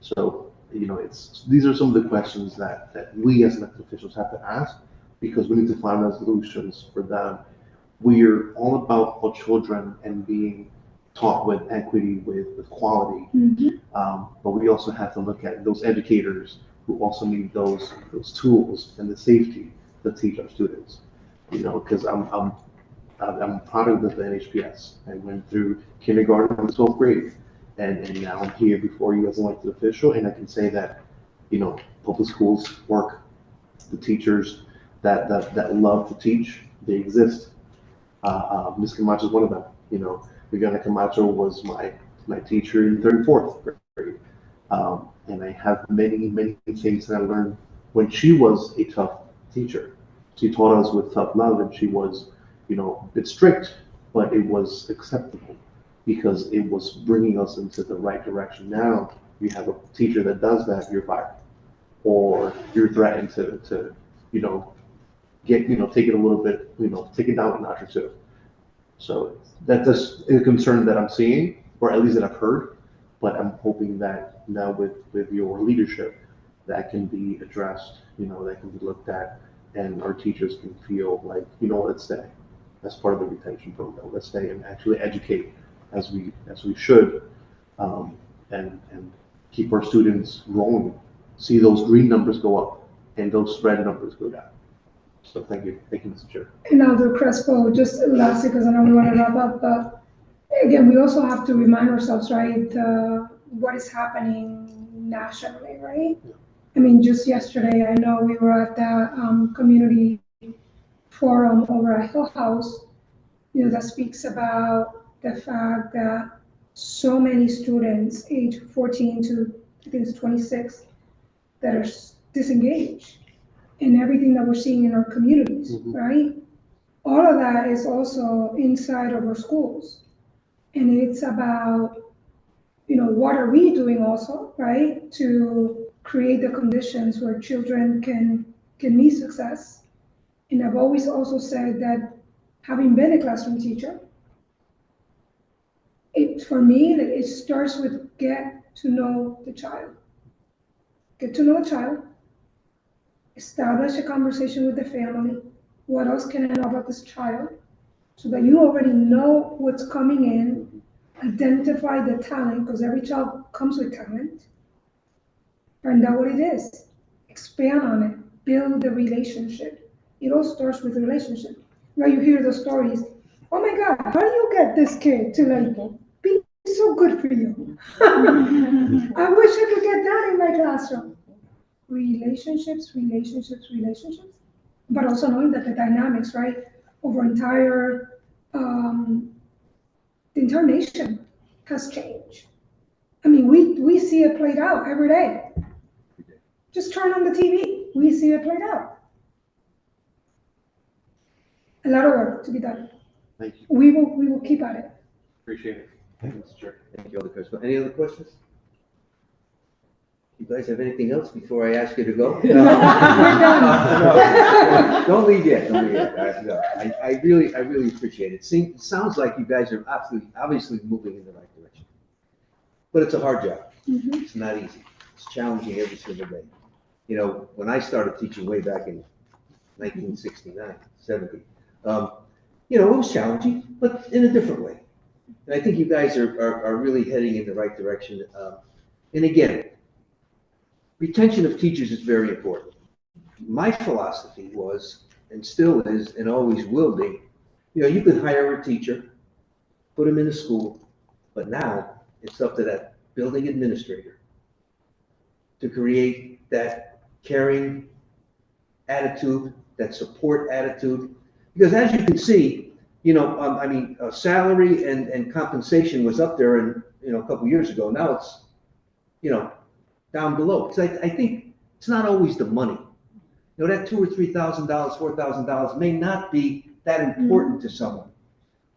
So, you know, these are some of the questions that we as elected officials have to ask, because we need to find resolutions for them. We're all about our children and being taught with equity, with quality. But we also have to look at those educators who also need those tools and the safety to teach our students. You know, because I'm product of the NHPS. I went through kindergarten and 12th grade, and now I'm here before you as an elected official, and I can say that, you know, public schools work. The teachers that love to teach, they exist. Ms. Camacho is one of them. You know, Viviana Camacho was my teacher in 3rd and 4th grade. And I have many things that I learned when she was a tough teacher. She taught us with tough love, and she was, you know, a bit strict, but it was acceptable because it was bringing us into the right direction. Now you have a teacher that does that, you're fired, or you're threatened to you know, take it a little bit, you know, take it down a notch or two. So that's just a concern that I'm seeing, or at least that I've heard, but I'm hoping that now with your leadership, that can be addressed, you know, that can be looked at, and our teachers can feel like, you know what, let's stay. That's part of the retention program. Let's stay and actually educate as we should, and keep our students growing. See those green numbers go up and those red numbers go down. So thank you, Mr. Chair. And Alder Crespo, just lastly, because I know we want to wrap up, but again, we also have to remind ourselves, right, what is happening nationally, right? Yeah. I mean, just yesterday, I know we were at the community forum over at Hill House, you know, that speaks about the fact that so many students age 14 to, I think it's 26, that are disengaged in everything that we're seeing in our communities, right? All of that is also inside of our schools. And it's about, you know, what are we doing also, right, to create the conditions where children can meet success. And I've always also said that, having been a classroom teacher, for me, it starts with get to know the child. Get to know the child, establish a conversation with the family. What else can I know about this child? So that you already know what's coming in, identify the talent, because every child comes with talent. Find out what it is, expand on it, build the relationship. It all starts with a relationship. Right? You hear the stories. Oh my God, how do you get this kid to like be so good for you? I wish I could get that in my classroom. Relationships, but also knowing that the dynamics, right, over the entire nation has changed. I mean, we see it played out every day. Just turn on the TV, we see it played out. A lot of work to be done. Thank you. We will keep at it. Appreciate it. Thank you, Mr. Chair. Thank you, Alder Crespo. Any other questions? You guys have anything else before I ask you to go? No. No. Don't leave yet. No. I really appreciate it. It sounds like you guys are obviously moving in the right direction. But it's a hard job. It's not easy. It's challenging every single day. You know, when I started teaching way back in 1969, 70, you know, it was challenging, but in a different way. And I think you guys are really heading in the right direction. And again, retention of teachers is very important. My philosophy was, and still is, and always will be, you know, you can hire a teacher put them in a school, but now it's up to that building administrator to create that caring attitude, that support attitude. Because as you can see, salary and compensation was up there and, a couple years ago. Now it's, down below. So I think it's not always the money. That $2,000 or $3,000, $4,000 may not be that important to someone,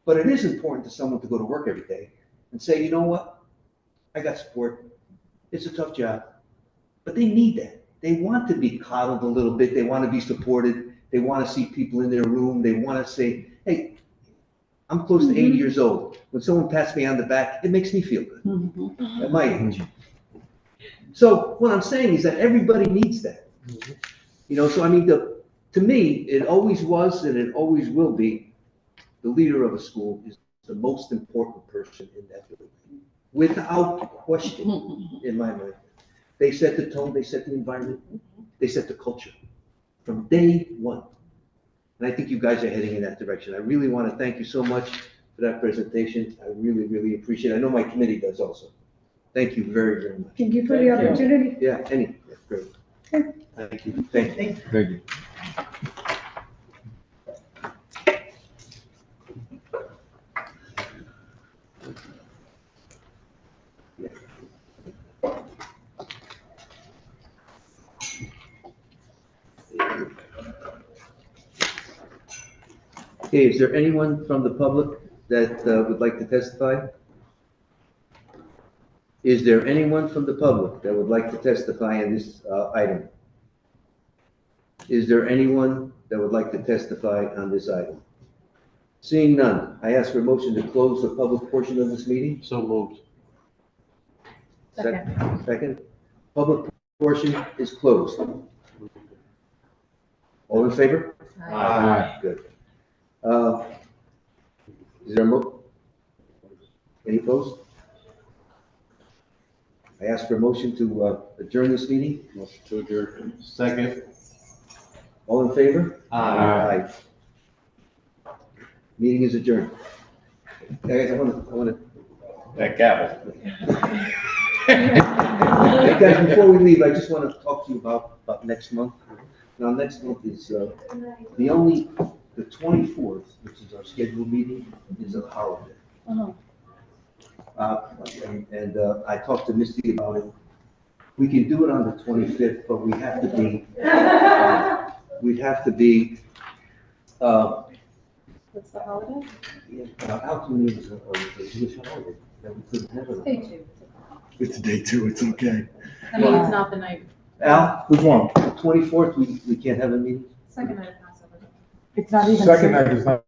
but it is important to someone to go to work every day and say, you know what? I got support. It's a tough job, but they need that. They want to be coddled a little bit. They want to be supported. They want to see people in their room. They want to say, hey, I'm close to 80 years old. When someone pats me on the back, it makes me feel good at my age. So what I'm saying is that everybody needs that. To me, it always was and it always will be, the leader of a school is the most important person in that building, without question, in my mind. They set the tone, they set the environment, they set the culture from day one. And I think you guys are heading in that direction. I really want to thank you so much for that presentation. I really, really appreciate it. I know my committee does also. Thank you very, very much. Thank you for the opportunity. Yeah, great. Thank you. Thank you. Thank you. Okay, is there anyone from the public that would like to testify? Is there anyone from the public that would like to testify on this item? Is there anyone that would like to testify on this item? Seeing none, I ask for a motion to close the public portion of this meeting. So moved. Second. Public portion is closed. All in favor? Aye. Good. Is there any opposed? I ask for a motion to adjourn this meeting. Motion to adjourn. Second. All in favor? Aye. Meeting is adjourned. Guys, I want to. That gavel. Hey guys, before we leave, I just want to talk to you about next month. Now, next month is the 24th, which is our scheduled meeting, is a holiday. I talked to Misty about it. We can do it on the 25th, but we have to be, we'd have to be, What's the holiday? Alchemy is a Jewish holiday that we couldn't have it. Day two. It's day 2, it's okay. I mean, it's not the night, Al, Which one? 24th, we can't have a meeting? second night of Passover. It's not even. Second night is not